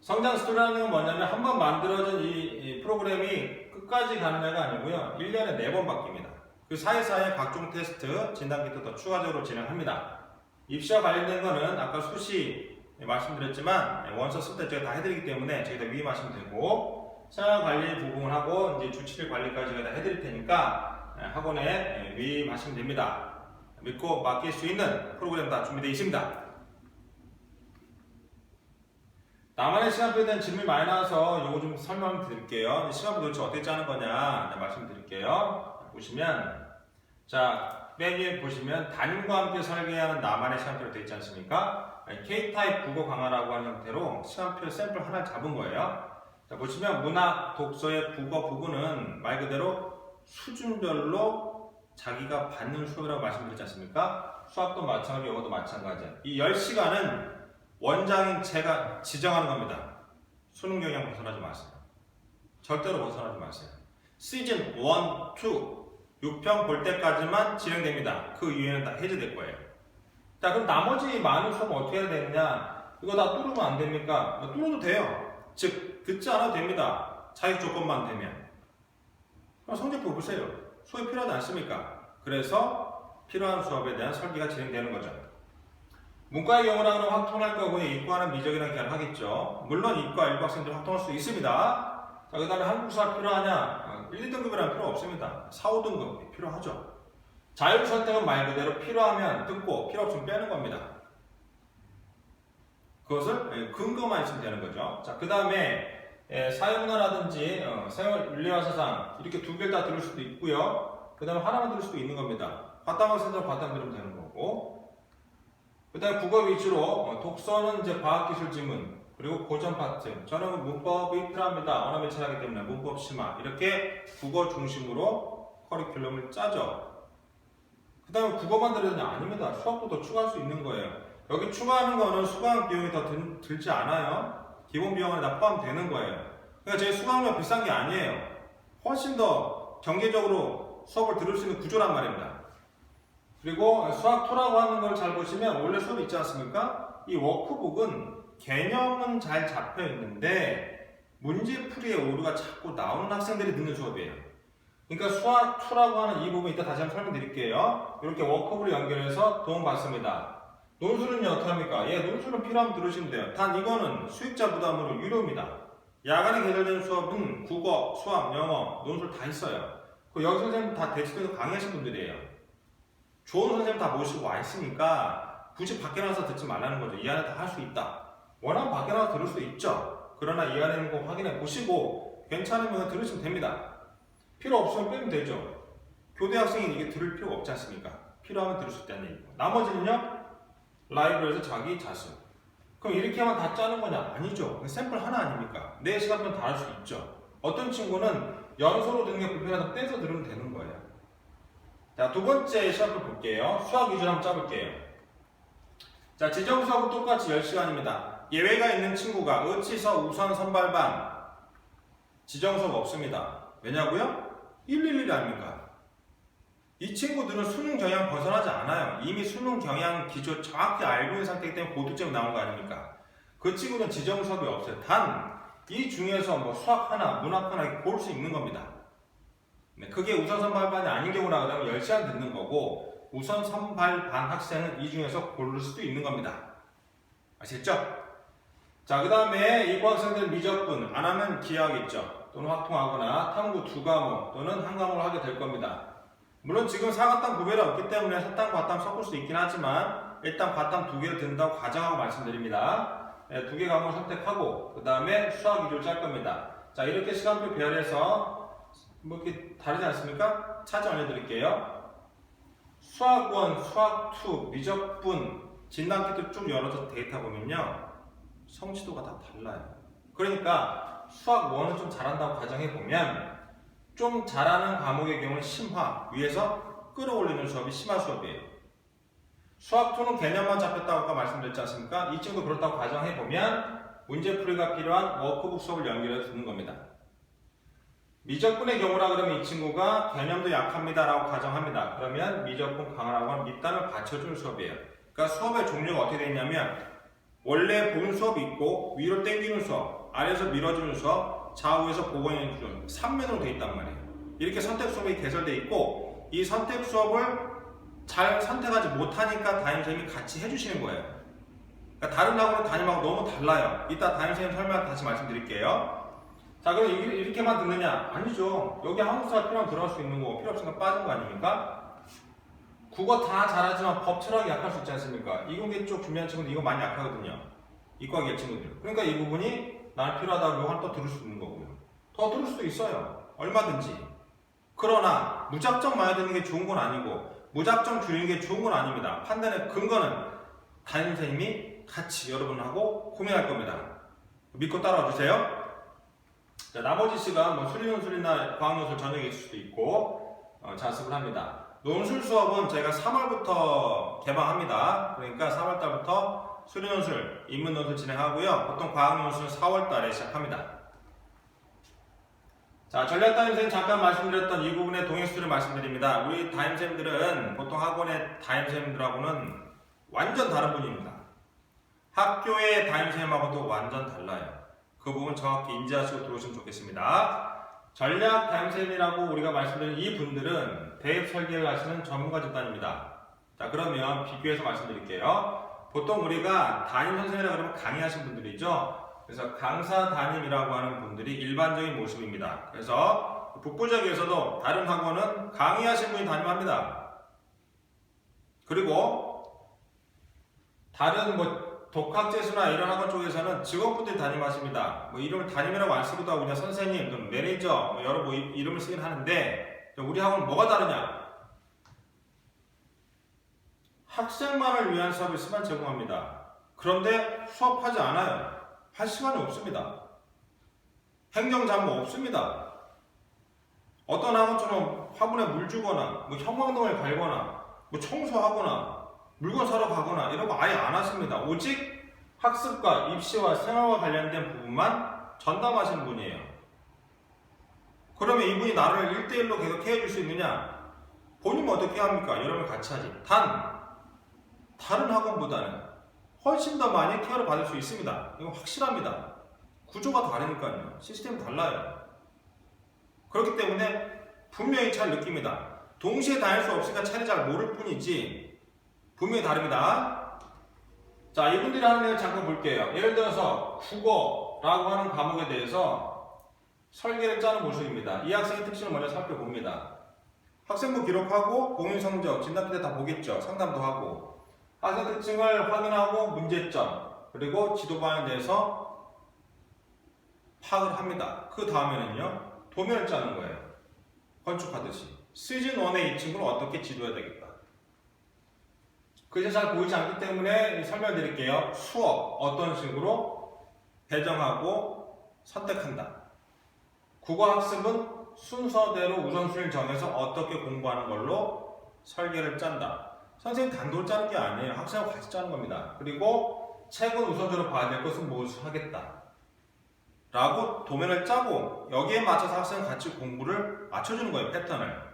Speaker 1: 성장 스토리라는 건 뭐냐면 한번 만들어진 이 프로그램이 끝까지 가는 애가 아니고요. 1년에 4번 바뀝니다. 그 사이사이에 각종 테스트, 진단키트 더 추가적으로 진행합니다. 입시와 관련된 거는 아까 수시 말씀드렸지만 원서 쓸 때 제가 다 해드리기 때문에 저희가 위임하시면 되고 생활관리 부분을 하고 이제 주치의 관리까지 제가 다 해드릴 테니까 학원에 위임하시면 됩니다. 믿고 맡길 수 있는 프로그램 다 준비되어 있습니다. 나만의 시간표에 대한 질문이 많이 나와서 이거 좀 설명드릴게요. 시간표 도대체 어떻게 짜는 거냐 말씀드릴게요. 보시면 자, 맨 위에 보시면 담임과 함께 설계하는 나만의 시간표로 되어 있지 않습니까? K타입 국어 강화라고 하는 형태로 시간표 샘플 하나 잡은 거예요. 자, 보시면 문학, 독서의 국어 부분은 말 그대로 수준별로 자기가 받는 수업이라고 말씀드렸지 않습니까? 수학도 마찬가지, 영어도 마찬가지야. 이 10시간은 원장인 제가 지정하는 겁니다. 수능 영향 벗어나지 마세요. 절대로 벗어나지 마세요. 시즌 1, 2, 6평 볼 때까지만 진행됩니다. 그 이후에는 다 해제될 거예요. 자, 그럼 나머지 많은 수업은 어떻게 해야 되느냐? 이거 다 뚫으면 안 됩니까? 뚫어도 돼요. 즉, 듣지 않아도 됩니다. 자격 조건만 되면. 그럼 성적표 보세요. 수업이 필요하지 않습니까? 그래서 필요한 수업에 대한 설계가 진행되는 거죠. 문과의 경우라면 확통할 거고 이과는 미적이랑 결합하겠죠. 물론 이과 일부 학생들 확통할 수 있습니다. 자, 그 다음에 한국수학 필요하냐? 1, 2등급이라는 필요 없습니다. 4, 5등급 필요하죠. 자율선택은 말 그대로 필요하면 듣고 필요 없으면 빼는 겁니다. 그것을 근거만 있으면 되는 거죠. 자, 그 다음에 사회문화라든지 생활윤리와 사상 이렇게 두 개를 다 들을 수도 있고요. 그 다음에 하나만 들을 수도 있는 겁니다. 과탐학생들 과탐 들으면 되는 거고 그 다음에 국어 위주로 독서는 이제 과학기술 지문 그리고 고전 파트 저는 문법이 필요합니다. 언어 매체하기 때문에 문법 심화 이렇게 국어 중심으로 커리큘럼을 짜죠. 그 다음에 국어만 들으냐? 아닙니다. 수학도 더 추가할 수 있는 거예요. 여기 추가하는 거는 수강 비용이 더 들지 않아요. 기본 비용에 다 포함되는 거예요. 그러니까 저희 수강료 비싼 게 아니에요. 훨씬 더 경제적으로 수업을 들을 수 있는 구조란 말입니다. 그리고 수학2라고 하는 걸 잘 보시면 원래 수업이 있지 않습니까? 이 워크북은 개념은 잘 잡혀 있는데 문제풀이에 오류가 자꾸 나오는 학생들이 듣는 수업이에요. 그러니까 수학2라고 하는 이 부분 이따 다시 한번 설명드릴게요. 이렇게 워크북을 연결해서 도움받습니다. 논술은요 어떻게 합니까? 논술은 필요하면 들으시면 돼요. 단 이거는 수익자 부담으로 유료입니다. 야간에 개설되는 수업은 국어, 수학, 영어, 논술 다 있어요. 그 여기 선생님 다 대치도에서 강의하신 분들이에요. 좋은 선생님 다 모시고 와 있으니까 굳이 밖에 나와서 듣지 말라는 거죠. 이 안에 다 할 수 있다. 원하면 밖에 나와서 들을 수도 있죠. 그러나 이 안에 있는 거 확인해 보시고 괜찮으면 들으시면 됩니다. 필요 없으면 빼면 되죠. 교대 학생이 이게 들을 필요가 없지 않습니까? 필요하면 들을 수 있다는 얘기고. 나머지는요, 라이브러리에서 자기 자습. 그럼 이렇게만 다 짜는 거냐? 아니죠. 샘플 하나 아닙니까? 내 시간표는 다 할 수 있죠. 어떤 친구는 연소로 듣는 게 불편해서 떼서 들으면 되는 거예요. 자, 두 번째 시간표 볼게요. 수학 위주로 한번 짜볼게요. 자, 지정 수업은 똑같이 10시간입니다. 예외가 있는 친구가 의치서 우선 선발반 지정 수업 없습니다. 왜냐고요? 111이 아닙니까? 이 친구들은 수능 경향 벗어나지 않아요. 이미 수능 경향 기조 정확히 알고 있는 상태이기 때문에 고득점 나온 거 아닙니까? 그 친구는 지정 수업이 없어요. 단 이 중에서 뭐 수학 하나, 문학 하나 고를 수 있는 겁니다. 네, 그게 우선 선발반이 아닌 경우라 그러면 10시간 듣는 거고 우선 선발반 학생은 이 중에서 고를 수도 있는 겁니다. 아시겠죠? 자, 그 다음에 이과 학생들 미적분 안 하면 기하겠죠. 또는 확통하거나 탐구 2과목 또는 한 과목을 하게 될 겁니다. 물론 지금 사과탐 구별이 없기 때문에 사탐, 과탐 섞을 수 있긴 하지만 일단 과탐 2개를 든다고 가정하고 말씀드립니다. 네, 2개 과목을 선택하고 그 다음에 수학 위주로 짤 겁니다. 자, 이렇게 시간표 배열해서 뭐 이렇게 다르지 않습니까? 차트 알려드릴게요. 수학 1, 수학 2, 미적분, 진단키트 쭉 열어서 데이터 보면요. 성취도가 다 달라요. 그러니까 수학 1은 좀 잘한다고 가정해보면 좀 잘하는 과목의 경우는 심화, 위에서 끌어올리는 수업이 심화 수업이에요. 수학 2는 개념만 잡혔다고 아까 말씀드렸지 않습니까? 이 친구도 그렇다고 가정해보면 문제풀이가 필요한 워크북 수업을 연결해서 듣는 겁니다. 미적분의 경우라 그러면 이 친구가 개념도 약합니다 라고 가정합니다. 그러면 미적분 강화라고 하는 밑단을 받쳐주는 수업이에요. 그러니까 수업의 종류가 어떻게 되어 있냐면 원래 본 수업이 있고 위로 당기는 수업, 아래에서 밀어주는 수업, 좌우에서 보건해주는 3면으로 되어 있단 말이에요. 이렇게 선택 수업이 개설되어 있고 이 선택 수업을 잘 선택하지 못하니까 담임선생님이 같이 해주시는 거예요. 그러니까 다른 학원은 담임하고 너무 달라요. 이따 담임선생님 설명 다시 말씀드릴게요. 자, 그럼 이렇게만 듣느냐? 아니죠. 여기 한국사가 필요하면 들어갈 수 있는 거고 필요 없으니까 빠진 거 아닙니까? 국어 다 잘하지만 법 철학이 약할 수 있지 않습니까? 이공계 쪽 준비한 친구들 이거 많이 약하거든요. 이과계 친구들. 그러니까 이 부분이 나는 필요하다고 이거 하나 또 들을 수 있는 거고요. 더 들을 수도 있어요. 얼마든지. 그러나 무작정 많이 듣는 게 좋은 건 아니고 무작정 줄이는 게 좋은 건 아닙니다. 판단의 근거는 담임선생님이 같이 여러분하고 고민할 겁니다. 믿고 따라와 주세요. 자, 나머지 시간 뭐 수리논술이나 과학논술 저녁에 있을 수도 있고 자습을 합니다. 논술 수업은 저희가 3월부터 개방합니다. 그러니까 3월달부터 수리논술, 인문논술 진행하고요. 보통 과학논술은 4월달에 시작합니다. 자, 전략담임쌤 잠깐 말씀드렸던 이 부분의 동행수를 말씀드립니다. 우리 담임쌤들은 보통 학원의 담임쌤들하고는 완전 다른 분입니다. 학교의 담임쌤하고도 완전 달라요. 그 부분 정확히 인지하시고 들어오시면 좋겠습니다. 전략 담임쌤이라고 우리가 말씀드린 이 분들은 대입 설계를 하시는 전문가 집단입니다. 자, 그러면 비교해서 말씀드릴게요. 보통 우리가 담임선생이라고 그러면 강의하신 분들이죠. 그래서 강사 담임이라고 하는 분들이 일반적인 모습입니다. 그래서 북부지역에서도 다른 학원은 강의하신 분이 담임합니다. 그리고 다른 뭐 독학재수나 이런 학원 쪽에서는 직원분들이 담임하십니다. 뭐 이름을 담임이라고 안 쓰기도 하고 그냥 선생님, 매니저, 뭐 여러 이름을 쓰긴 하는데 우리 학원은 뭐가 다르냐? 학생만을 위한 서비스만 제공합니다. 그런데 수업하지 않아요. 할 시간이 없습니다. 행정잡무 없습니다. 어떤 학원처럼 화분에 물 주거나 뭐 형광등을 갈거나 뭐 청소하거나 물건 사러 가거나 이런 거 아예 안 하십니다. 오직 학습과 입시와 생활과 관련된 부분만 전담하시는 분이에요. 그러면 이분이 나를 1대1로 계속 케어해줄 수 있느냐? 본인은 어떻게 합니까? 여러분 같이 하지. 단 다른 학원보다는 훨씬 더 많이 케어를 받을 수 있습니다. 이건 확실합니다. 구조가 다르니까요. 시스템이 달라요. 그렇기 때문에 분명히 잘 느낍니다. 동시에 다닐 수 없으니까 차라리 잘 모를 뿐이지 분명히 다릅니다. 자, 이분들이 하는 내용 잠깐 볼게요. 예를 들어서 국어라고 하는 과목에 대해서 설계를 짜는 모습입니다. 이 학생의 특징을 먼저 살펴봅니다. 학생부 기록하고 공인성적, 진단키트 다 보겠죠. 상담도 하고 학생 특징을 확인하고 문제점 그리고 지도 방향에 대해서 파악을 합니다. 그 다음에는요 도면을 짜는 거예요. 건축하듯이 시즌 1의 이 친구를 어떻게 지도해야 되겠다. 그게 잘 보이지 않기 때문에 설명드릴게요. 수업 어떤 식으로 배정하고 선택한다. 국어학습은 순서대로 우선순위를 정해서 어떻게 공부하는 걸로 설계를 짠다. 선생님 단독 짜는 게 아니에요. 학생하고 같이 짜는 겁니다. 그리고 책은 우선적으로 봐야 될 것은 무엇을 하겠다. 라고 도면을 짜고 여기에 맞춰서 학생은 같이 공부를 맞춰주는 거예요. 패턴을.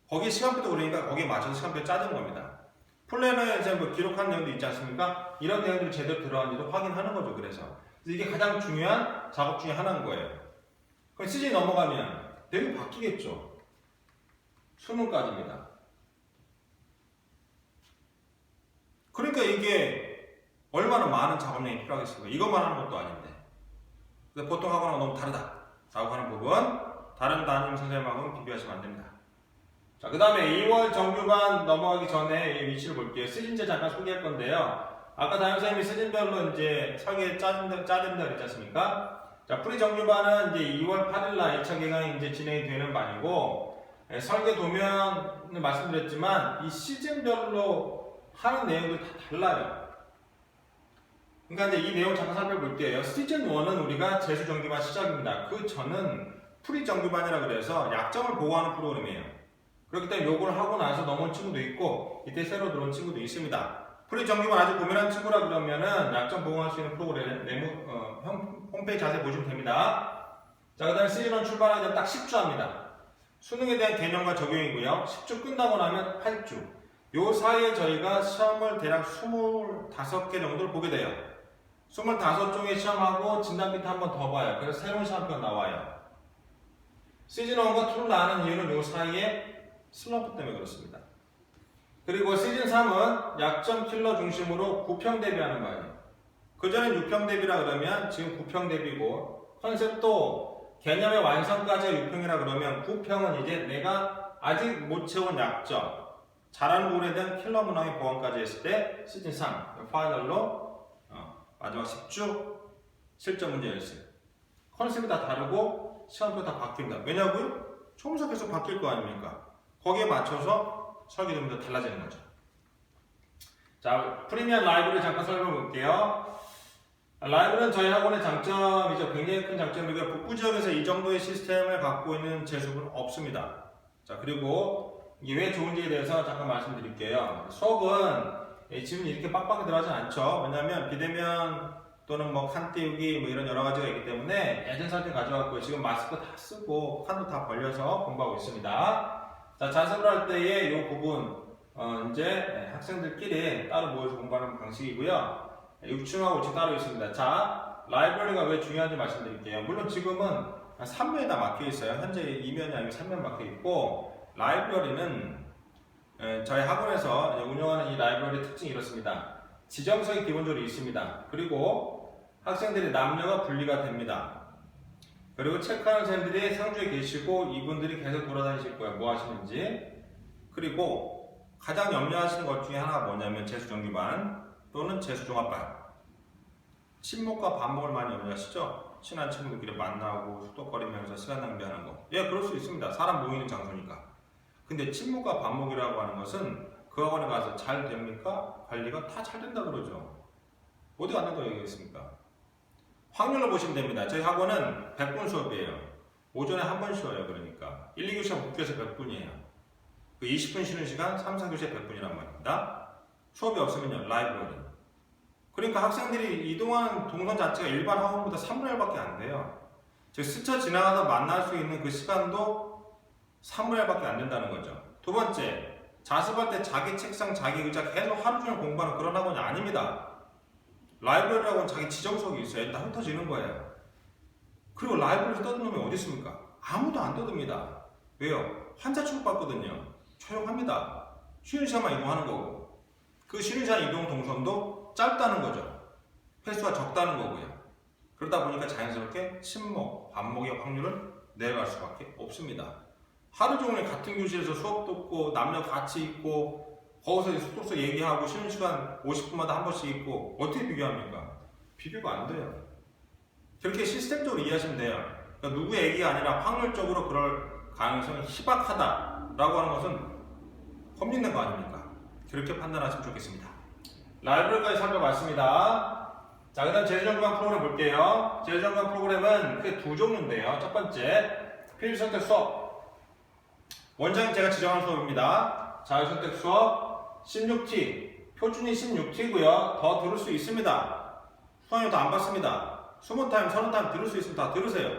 Speaker 1: 거기에 시간표도 그러니까 거기에 맞춰서 시간표 짜주는 겁니다. 플래너에 이제 뭐 기록한 내용도 있지 않습니까? 이런 내용들이 제대로 들어갔는지도 확인하는 거죠. 그래서 이게 가장 중요한 작업 중에 하나인 거예요. 그럼 시즌이 넘어가면 내용이 바뀌겠죠. 수능까지입니다. 그러니까 이게 얼마나 많은 작업량이 필요하겠습니까? 이것만 하는 것도 아닌데. 근데 보통 하고는 너무 다르다 라고 하는 부분, 다른 담임 선생님하고는 비교하시면 안 됩니다. 자, 그 다음에 2월 정규반 넘어가기 전에 이 위치를 볼게요. 시즌제 잠깐 소개할 건데요. 아까 담임 선생님이 시즌별로 이제 설계 짜된다 그랬지 않습니까? 자, 프리 정규반은 이제 2월 8일날 2차 개강이 이제 진행이 되는 반이고, 설계 도면을 말씀드렸지만 이 시즌별로 하는 내용들이 다 달라요. 그러니까 이제 이 내용 잠깐 살펴볼게요. 시즌 1은 우리가 재수 정규반 시작입니다. 그 전은 프리 정규반이라 그래서 약점을 보고하는 프로그램이에요. 그렇기 때문에 요걸 하고 나서 넘어온 친구도 있고 이때 새로 들어온 친구도 있습니다. 프리 정규반 아주 고민한 친구라 그러면은 약점 보고할 수 있는 프로그램 홈페이지 자세히 보시면 됩니다. 자, 그 다음에 시즌 1 출발하기 전에 딱 10주 합니다. 수능에 대한 개념과 적용이고요. 10주 끝나고 나면 8주. 요 사이에 저희가 시험을 대략 25개 정도를 보게 돼요. 25종의 시험하고 진단 비트 한 번 더 봐요. 그래서 새로운 시험표가 나와요. 시즌 1과 2를 나누는 이유는 요 사이에 슬럼프 때문에 그렇습니다. 그리고 시즌 3은 약점 킬러 중심으로 구평 대비하는 거예요. 그전엔 6평 대비라 그러면 지금 9평 대비고, 컨셉도 개념의 완성까지가 6평이라 그러면 9평은 이제 내가 아직 못 채운 약점, 잘하는 부분에 대한 킬러 문항의 보완까지 했을 때 시즌 3 파이널로 마지막 10주 실전 문제 연습. 컨셉이 다 다르고 시험표 다 바뀝니다. 왜냐고요? 초음속 계속 바뀔 거 아닙니까? 거기에 맞춰서 설계도면도 달라지는 거죠. 자, 프리미엄 라이브러리 잠깐 설명해볼게요. 라이브러리는 저희 학원의 장점이죠. 굉장히 큰 장점이고요. 북부 지역에서 이 정도의 시스템을 갖고 있는 재수는 없습니다. 자, 그리고 이게 왜 좋은지에 대해서 잠깐 말씀드릴게요. 수업은 지금 이렇게 빡빡이 들어가지 않죠. 왜냐하면 비대면 또는 뭐 칸 띄우기 뭐 이런 여러 가지가 있기 때문에 예전 사진 가져왔고요. 지금 마스크 다 쓰고 칸도 다 벌려서 공부하고 있습니다. 자, 자습을 할 때의 이 부분 이제 학생들끼리 따로 모여서 공부하는 방식이고요. 6층하고 5층 따로 있습니다. 자, 라이브러리가 왜 중요한지 말씀드릴게요. 물론 지금은 3면이 다 막혀 있어요. 현재 2면이 아니고 3면 막혀 있고, 라이브러리는 저희 학원에서 운영하는 이 라이브러리 특징이 이렇습니다. 지정석이 기본적으로 있습니다. 그리고 학생들이 남녀가 분리가 됩니다. 그리고 체크하는 선생님들이 상주에 계시고 이분들이 계속 돌아다니실 거예요. 뭐 하시는지. 그리고 가장 염려하시는 것 중에 하나가 뭐냐면 재수정규반 또는 재수종합반. 친목과 반목을 많이 염려하시죠? 친한 친구들끼리 만나고 수덕거리면서 시간 낭비하는 거. 예, 그럴 수 있습니다. 사람 모이는 장소니까. 근데 친목과 반목이라고 하는 것은 그 학원에 가서 잘 됩니까? 관리가 다 잘 된다 그러죠. 어디 안 된다고 얘기했습니까? 확률로 보시면 됩니다. 저희 학원은 100분 수업이에요. 오전에 한 번 쉬어요. 그러니까 1, 2교시가 묶여서 100분이에요. 그 20분 쉬는 시간 3, 4교시에 100분이란 말입니다. 수업이 없으면요. 라이브러리. 그러니까 학생들이 이동하는 동선 자체가 일반 학원보다 3분의 1밖에 안 돼요. 즉 스쳐 지나가서 만날 수 있는 그 시간도 3분의 1밖에 안 된다는 거죠. 두 번째, 자습할 때 자기 책상, 자기 의자 계속 하루 종일 공부하는 그런 학원이 아닙니다. 라이브러리라고는 자기 지정석이 있어요. 일단 흩어지는 거예요. 그리고 라이브러리에서 떠드는 놈이 어디 있습니까? 아무도 안 떠듭니다. 왜요? 환자 취급받거든요. 조용합니다. 쉬는 시간만 이동하는 거고, 그 쉬는 시간 이동 동선도 짧다는 거죠. 횟수가 적다는 거고요. 그러다 보니까 자연스럽게 친목, 반목의 확률은 내려갈 수밖에 없습니다. 하루 종일 같은 교실에서 수업 듣고 남녀 같이 있고 거기서 속속속 얘기하고 쉬는 시간 50분마다 한 번씩 있고 어떻게 비교합니까? 비교가 안 돼요. 그렇게 시스템적으로 이해하시면 돼요. 그러니까 누구의 얘기가 아니라 확률적으로 가능성이 희박하다라고 하는 것은 험있는 거 아닙니까? 그렇게 판단하시면 좋겠습니다. 라이브러리까지 살펴봤습니다. 자, 그 다음 재수정관 프로그램 볼게요. 재수정관 프로그램은 크게 두 종류인데요. 첫 번째, 필수선택 수업. 원장님 제가 지정한 수업입니다. 자유선택 수업 16T, 표준이 16T고요. 더 들을 수 있습니다. 수강료 다 안 받습니다. 20타임, 30타임 들을 수 있으면 다 들으세요.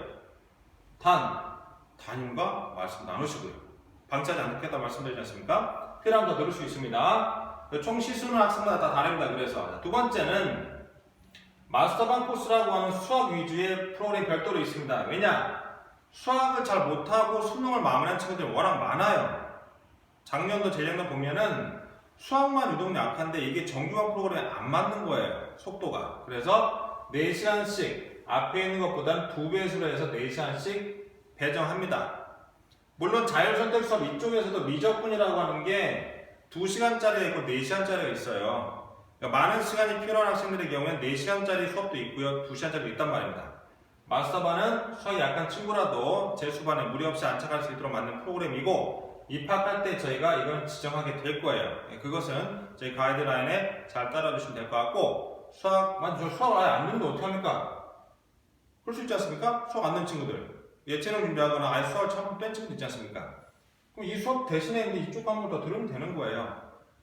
Speaker 1: 담임과 말씀 나누시고요. 방치하지 않겠다 말씀드리지 않습니까? 필요하면 더 들을 수 있습니다. 총 시수는 학생마다 다 다릅니다. 그래서 두 번째는 마스터반 코스라고 하는 수학 위주의 프로그램이 별도로 있습니다. 왜냐? 수학을 잘 못하고 수능을 마무리한 친구들이 워낙 많아요. 작년도 재작년 보면은 수학만 유독 약한데 이게 정규화 프로그램에 안 맞는 거예요. 속도가. 그래서 4시간씩 앞에 있는 것보다는 2배수로 해서 4시간씩 배정합니다. 물론 자율선택 수업 이쪽에서도 미적분이라고 하는 게 2시간짜리가 있고 4시간짜리가 있어요. 그러니까 많은 시간이 필요한 학생들의 경우에는 4시간짜리 수업도 있고요. 2시간짜리도 있단 말입니다. 마스터반은 수학이 약한 친구라도 재수반에 무리 없이 안착할 수 있도록 만든 프로그램이고 입학할 때 저희가 이건 지정하게 될 거예요. 그것은 저희 가이드라인에 잘 따라주시면 될 것 같고 저 수학을 아예 안 듣는데 어떻게 합니까? 그럴 수 있지 않습니까? 수학 안 듣는 친구들 예체능 준비하거나 아예 수학을 처음 뺀 친구도 있지 않습니까? 그럼 이 수업 대신에 이쪽 과목을 더 들으면 되는 거예요.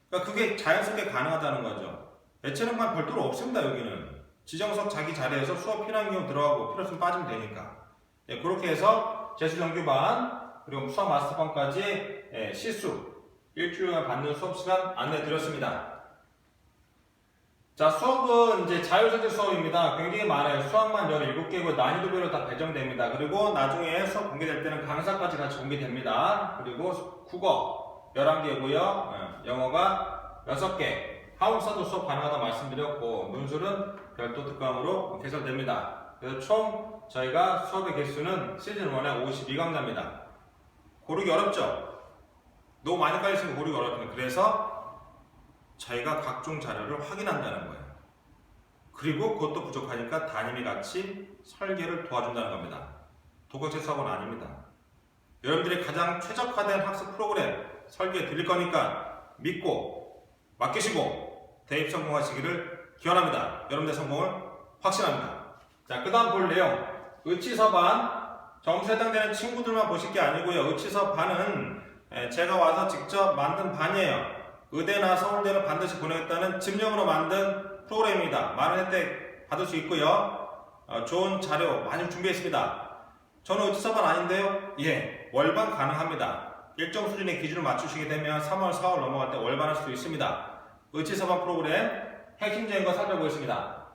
Speaker 1: 그러니까 그게 자연스럽게 가능하다는 거죠. 예체능만 별도로 없습니다. 여기는 지정석 자기 자리에서 수업 필요한 경우 들어가고 필요 없으면 빠지면 되니까. 그렇게 해서 재수정규반 그리고 수학 마스터반까지 시수 일주일간 받는 수업 시간 안내 드렸습니다. 자, 수업은 이제 자율선택 수업입니다. 굉장히 많아요. 수학만 17개고 난이도별로 다 배정됩니다. 그리고 나중에 수업 공개될 때는 강사까지 같이 공개됩니다. 그리고 국어 11개고요. 영어가 6개. 한국사도 수업 가능하다고 말씀드렸고 논술은 별도 특강으로 개설됩니다. 그래서 총 저희가 수업의 개수는 시즌 1에 52강좌입니다. 고르기 어렵죠? 너무 많이 깔려있으면 고르기 어렵습니다. 그래서 저희가 각종 자료를 확인한다는 거예요. 그리고 그것도 부족하니까 담임이 같이 설계를 도와준다는 겁니다. 독학체 수업은 아닙니다. 여러분들이 가장 최적화된 학습 프로그램 설계해 드릴 거니까 믿고 맡기시고 대입 성공하시기를 기원합니다. 여러분들의 성공을 확신합니다. 자, 그 다음 볼 내용 의치서반 점수 해당되는 친구들만 보실 게 아니고요. 의치서반은 제가 와서 직접 만든 반이에요. 의대나 서울대를 반드시 보내겠다는 집념으로 만든 프로그램입니다. 많은 혜택 받을 수 있고요. 좋은 자료 많이 준비했습니다. 저는 의치서반 아닌데요. 예, 월반 가능합니다. 일정 수준의 기준을 맞추시게 되면 3월, 4월 넘어갈 때 월반할 수도 있습니다. 의치서반 프로그램 핵심적인 거 살펴보겠습니다.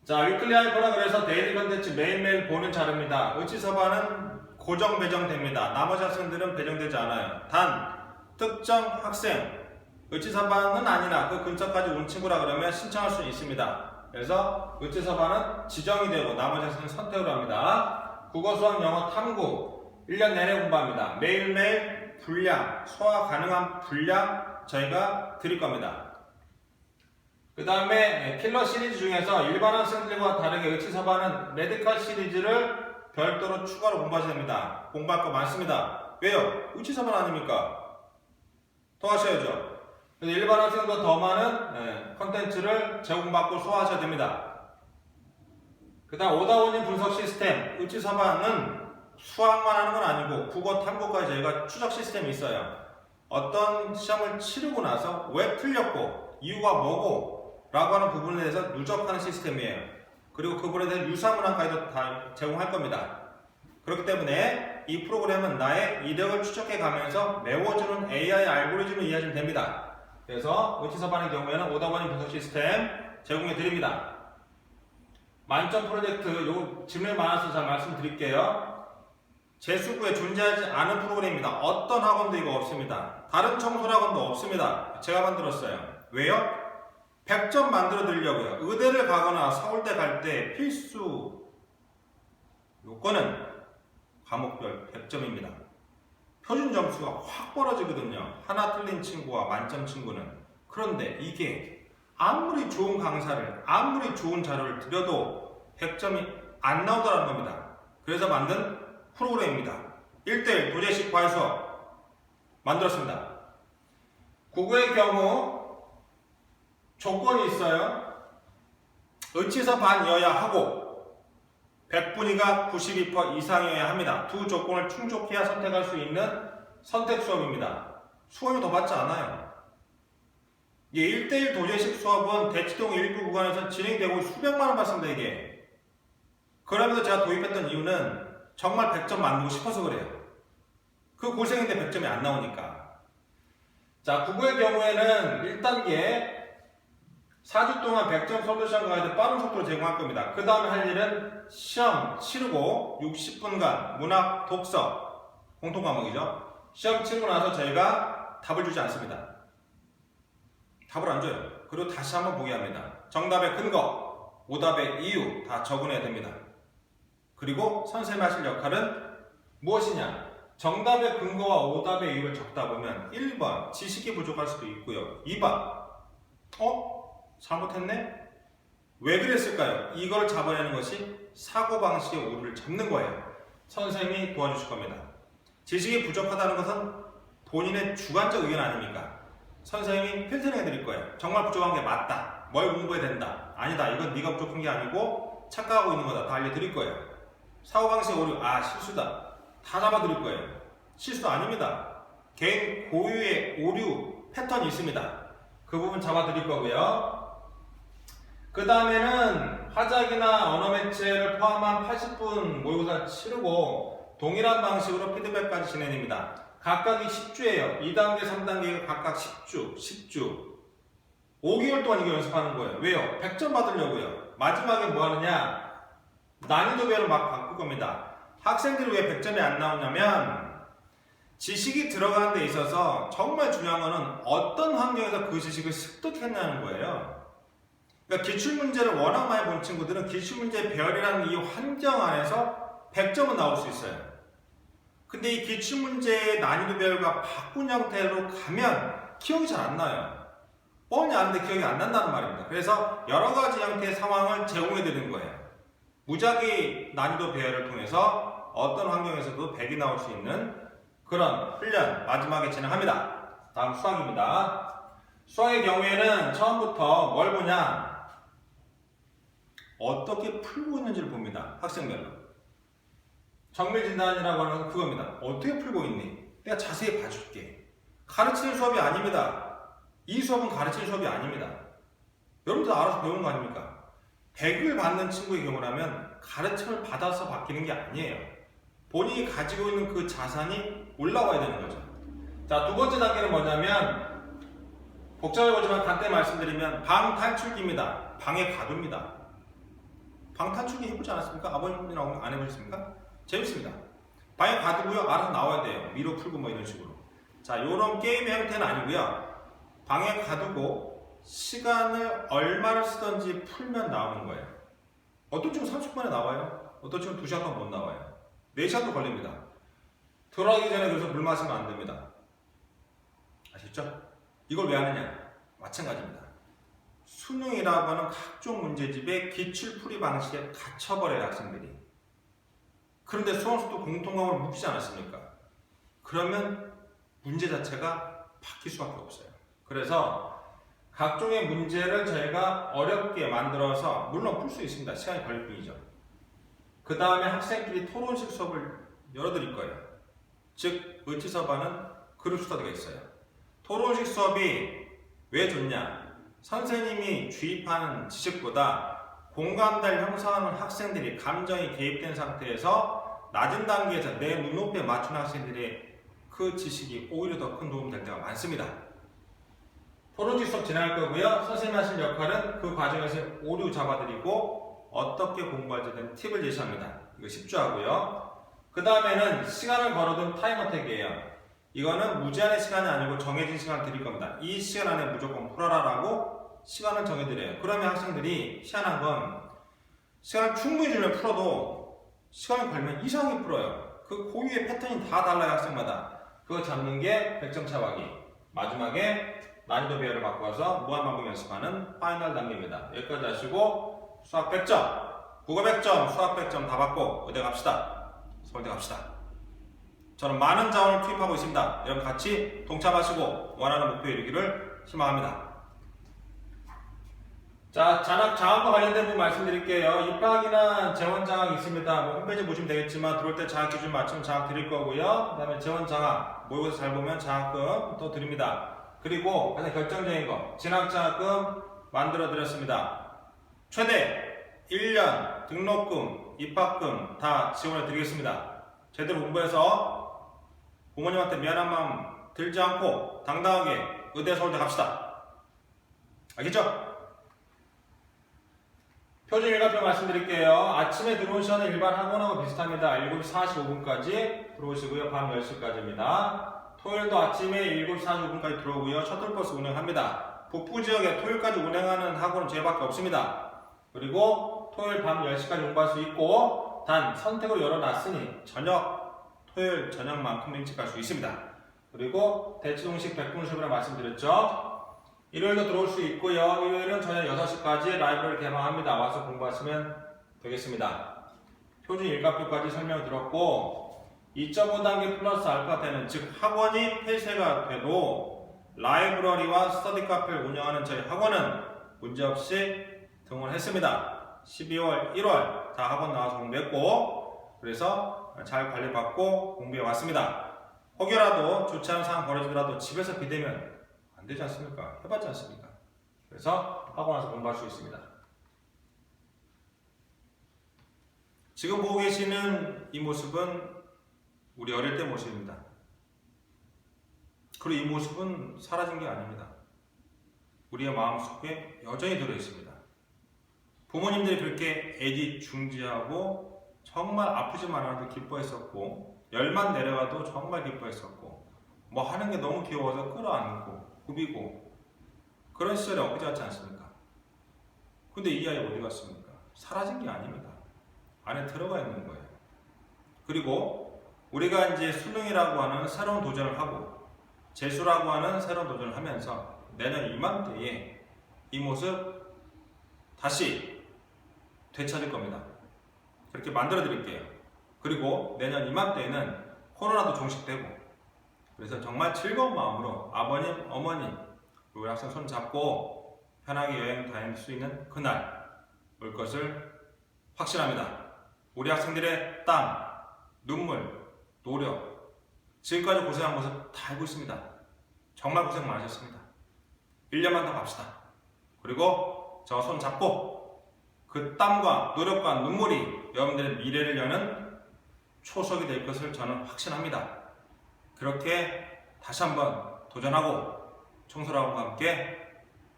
Speaker 1: 자, 위클리 하이퍼라 그래서 데일리 컨텐츠 매일매일 보는 자료입니다. 의치서반은 고정 배정됩니다. 나머지 학생들은 배정되지 않아요. 단 특정 학생 의치서반은 아니나 그 근처까지 온 친구라 그러면 신청할 수 있습니다. 그래서 의치서반은 지정이 되고 나머지 학생은 선택을 합니다. 국어, 수학, 영어, 탐구 1년 내내 공부합니다. 매일매일 분량, 소화 가능한 분량 저희가 드릴 겁니다. 그 다음에 킬러 시리즈 중에서 일반 학생들과 다르게 의치서반은 메디컬 시리즈를 별도로 추가로 공부하셔야 됩니다. 공부할 거 많습니다. 왜요? 의치서반 아닙니까? 더 하셔야죠. 그래서 일반 학생보다 더 많은 컨텐츠를 제공받고 소화하셔야 됩니다. 그 다음 오다원인 분석 시스템 의치서반은 수학만 하는 건 아니고 국어, 탐구까지 저희가 추적 시스템이 있어요. 어떤 시험을 치르고 나서 왜 틀렸고 이유가 뭐고 라고 하는 부분에 대해서 누적하는 시스템이에요. 그리고 그 부분에 대한 유사문항 가이드 다 제공할 겁니다. 그렇기 때문에 이 프로그램은 나의 이력을 추적해 가면서 메워주는 AI 알고리즘을 이해하시면 됩니다. 그래서 의치서반의 경우에는 오다원인 분석 시스템 제공해 드립니다. 만점 프로젝트 요 질문이 많아서 잘 말씀드릴게요. 재수부에 존재하지 않은 프로그램입니다. 어떤 학원도 이거 없습니다. 다른 청소학원도 없습니다. 제가 만들었어요. 왜요? 100점 만들어 드리려고요. 의대를 가거나 서울대 갈 때 필수 요건은 과목별 100점입니다. 표준 점수가 확 벌어지거든요. 하나 틀린 친구와 만점 친구는. 그런데 이게 아무리 좋은 강사를 아무리 좋은 자료를 드려도 100점이 안 나오더라는 겁니다. 그래서 만든 프로그램입니다. 1대1 도제식 과외 수업 만들었습니다. 국어의 경우 조건이 있어요. 의치서 반이어야 하고 100분위가 92% 이상이어야 합니다. 두 조건을 충족해야 선택할 수 있는 선택 수업입니다. 수업이 더 받지 않아요. 1대1 도제식 수업은 대치동 일부 구간에서 진행되고 수백만 원 받습니다. 이게. 그러면서 제가 도입했던 이유는 정말 100점 만들고 싶어서 그래요. 그 고생인데 100점이 안 나오니까. 자, 국어의 경우에는 1단계 4주 동안 100점 솔루션 가이드 빠른 속도로 제공할 겁니다. 그 다음에 할 일은 시험 치르고 60분간 문학, 독서, 공통과목이죠. 시험 치르고 나서 저희가 답을 주지 않습니다. 답을 안 줘요. 그리고 다시 한번 보게 합니다. 정답의 근거, 오답의 이유 다 적어내야 됩니다. 그리고 선생님이 하실 역할은 무엇이냐? 정답의 근거와 오답의 이유를 적다 보면 1번 지식이 부족할 수도 있고요. 2번 잘못했네? 왜 그랬을까요? 이걸 잡아내는 것이 사고방식의 오류를 잡는 거예요. 선생님이 도와주실 겁니다. 지식이 부족하다는 것은 본인의 주관적 의견 아닙니까? 선생님이 필터링 해드릴 거예요. 정말 부족한 게 맞다. 뭘 공부해야 된다. 아니다. 이건 네가 부족한 게 아니고 착각하고 있는 거다. 다 알려드릴 거예요. 사고방식의 오류, 실수다. 다 잡아드릴 거예요. 실수 아닙니다. 개인 고유의 오류 패턴이 있습니다. 그 부분 잡아드릴 거고요. 그 다음에는 화작이나 언어 매체를 포함한 80분 모의고사 치르고 동일한 방식으로 피드백까지 진행됩니다. 각각이 10주예요. 2단계, 3단계가 각각 10주. 5개월 동안 이거 연습하는 거예요. 왜요? 100점 받으려고요. 마지막에 뭐 하느냐? 난이도별로 막 바꿀 겁니다. 학생들이 왜 100점이 안 나오냐면 지식이 들어가는 데 있어서 정말 중요한 거는 어떤 환경에서 그 지식을 습득했냐는 거예요. 그러니까 기출문제를 워낙 많이 본 친구들은 기출문제 배열이라는 이 환경 안에서 100점은 나올 수 있어요. 근데 이 기출문제의 난이도별과 바꾼 형태로 가면 기억이 잘 안 나요. 뻔히 아는데 기억이 안 난다는 말입니다. 그래서 여러 가지 형태의 상황을 제공해 드리는 거예요. 무작위 난이도 배열을 통해서 어떤 환경에서도 100이 나올 수 있는 그런 훈련 마지막에 진행합니다. 다음 수학입니다. 수학의 경우에는 처음부터 뭘 보냐? 어떻게 풀고 있는지를 봅니다. 학생별로. 정밀진단이라고 하는 건 그겁니다. 어떻게 풀고 있니? 내가 자세히 봐줄게. 가르치는 수업이 아닙니다. 이 수업은 가르치는 수업이 아닙니다. 여러분들 알아서 배우는 거 아닙니까? 100을 받는 친구의 경우라면 가르침을 받아서 바뀌는 게 아니에요. 본인이 가지고 있는 그 자산이 올라와야 되는 거죠. 자, 두 번째 단계는 뭐냐면 복잡해 보지만 간단히 말씀드리면 방탈출기입니다. 방에 가둡니다. 방탈출기 해보지 않았습니까? 아버님이랑 안 해보셨습니까? 재밌습니다. 방에 가두고요. 알아서 나와야 돼요. 미로 풀고 뭐 이런 식으로. 자, 요런 게임의 형태는 아니고요. 방에 가두고 시간을 얼마를 쓰던지 풀면 나오는 거예요. 어떤 친구 30분에 나와요. 어떤 친구 2시간 동안 못 나와요. 4시간도 걸립니다. 들어가기 전에 그래서 물 마시면 안 됩니다. 아시죠? 이걸 왜 하느냐? 마찬가지입니다. 수능이라고 하는 각종 문제집의 기출풀이 방식에 갇혀버려요, 학생들이. 그런데 수험수도 공통과목을 묻지 않았습니까? 그러면 문제 자체가 바뀔 수밖에 없어요. 그래서 각종의 문제를 저희가 어렵게 만들어서 물론 풀 수 있습니다. 시간이 걸릴 뿐이죠. 그 다음에 학생끼리 토론식 수업을 열어드릴 거예요. 즉 의치서반은 그룹 스터디가 있어요. 토론식 수업이 왜 좋냐? 선생님이 주입하는 지식보다 공감대를 형성하는 학생들이 감정이 개입된 상태에서 낮은 단계에서 내 눈높이에 맞춘 학생들의 그 지식이 오히려 더 큰 도움이 될 때가 많습니다. 토론식 수업 진행할 거고요. 선생님이 하실 역할은 그 과정에서 오류 잡아드리고 어떻게 공부할지 대한 팁을 제시합니다. 이거 10주 하고요. 그 다음에는 시간을 걸어둔 타임어택이에요. 이거는 무제한의 시간이 아니고 정해진 시간을 드릴 겁니다. 이 시간 안에 무조건 풀어라라고 시간을 정해드려요. 그러면 학생들이 희한한 건 시간을 충분히 주면 풀어도 시간이 걸리면 이상하게 풀어요. 그 고유의 패턴이 다 달라요, 학생마다. 그거 잡는 게 100점 차박이. 마지막에 난이도 배열을 바꿔서 무한반복 연습하는 파이널 단계입니다. 여기까지 하시고 수학 100점, 국어 100점, 수학 100점 다 받고 의대 갑시다. 서울대 갑시다. 저는 많은 자원을 투입하고 있습니다. 여러분 같이 동참하시고 원하는 목표에 이르기를 희망합니다. 자, 장학과 관련된 부분 말씀드릴게요. 입학이나 재원장학이 있습니다. 홈페이지 보시면 되겠지만 들어올 때 장학 기준 맞추면 장학 드릴 거고요. 그 다음에 재원장학 모의고사 잘 보면 장학금 또 드립니다. 그리고 가장 결정적인 거 진학장학금 만들어 드렸습니다. 최대 1년 등록금, 입학금 다 지원해 드리겠습니다. 제대로 공부해서 부모님한테 미안한 마음 들지 않고 당당하게 의대 서울대 갑시다. 알겠죠? 표준 일과표 말씀드릴게요. 아침에 들어온 시간은 일반 학원하고 비슷합니다. 7시 45분까지 들어오시고요. 밤 10시까지입니다. 토요일도 아침에 7시 45분까지 들어오고요. 셔틀버스 운행합니다. 북부 지역에 토요일까지 운행하는 학원은 저희밖에 없습니다. 그리고 토요일 밤 10시까지 공부할 수 있고 단 선택으로 열어놨으니 토요일 저녁만큼 일찍 갈 수 있습니다. 그리고 대치동식 100분 수업이라 말씀드렸죠. 일요일도 들어올 수 있고요. 일요일은 저녁 6시까지 라이브러리 개방합니다. 와서 공부하시면 되겠습니다. 표준 일과표까지 설명을 드렸고 2.5단계 플러스 알파 때는 즉 학원이 폐쇄가 돼도 라이브러리와 스터디 카페를 운영하는 저희 학원은 문제없이 등원했습니다. 12월, 1월 다 학원 나와서 공부했고 그래서 잘 관리받고 공부해 왔습니다. 혹여라도 좋지 않은 상황 벌어지더라도 집에서 비대면 안 되지 않습니까? 해봤지 않습니까? 그래서 하고 나서 공부할 수 있습니다. 지금 보고 계시는 이 모습은 우리 어릴 때 모습입니다. 그리고 이 모습은 사라진 게 아닙니다. 우리의 마음속에 여전히 들어있습니다. 부모님들이 그렇게 애지중지하고 정말 아프지만 않아도 기뻐했었고 열만 내려가도 정말 기뻐했었고 뭐 하는 게 너무 귀여워서 끌어안고 굽이고 그런 시절이 엊그제 같지 않습니까? 근데 이 아이 어디 갔습니까? 사라진 게 아닙니다. 안에 들어가 있는 거예요. 그리고 우리가 이제 수능이라고 하는 새로운 도전을 하고 재수라고 하는 새로운 도전을 하면서 내년 이맘때에 이 모습 다시 되찾을 겁니다. 그렇게 만들어 드릴게요. 그리고 내년 이맘때에는 코로나도 종식되고 그래서 정말 즐거운 마음으로 아버님, 어머님, 우리 학생 손 잡고 편하게 여행 다닐 수 있는 그날 올 것을 확신합니다. 우리 학생들의 땀, 눈물, 노력 지금까지 고생한 모습 다 알고 있습니다. 정말 고생 많으셨습니다. 1년만 더 갑시다. 그리고 저 손 잡고 그 땀과 노력과 눈물이 여러분들의 미래를 여는 초석이 될 것을 저는 확신합니다. 그렇게 다시 한번 도전하고 청소라고 함께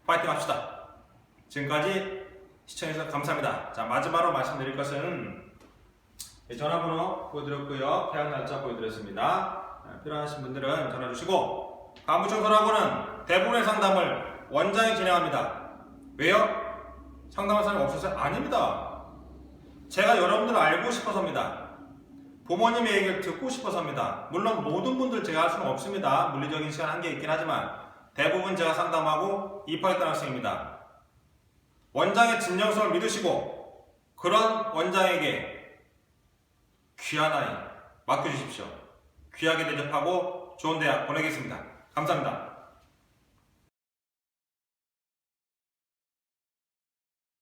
Speaker 1: 파이팅 합시다. 지금까지 시청해주셔서 감사합니다. 자, 마지막으로 말씀드릴 것은 전화번호 보여드렸고요. 개학 날짜 보여드렸습니다. 필요하신 분들은 전화 주시고 간부 청소라고는 대부분의 상담을 원장이 진행합니다. 왜요? 상담할 사람이 없어서? 아닙니다. 제가 여러분들을 알고 싶어서입니다. 부모님의 얘기를 듣고 싶어서입니다. 물론 모든 분들 제가 할 수는 없습니다. 물리적인 시간 한계 있긴 하지만 대부분 제가 상담하고 입학했던 학생입니다. 원장의 진정성을 믿으시고 그런 원장에게 귀한 아이 맡겨주십시오. 귀하게 대접하고 좋은 대학 보내겠습니다. 감사합니다.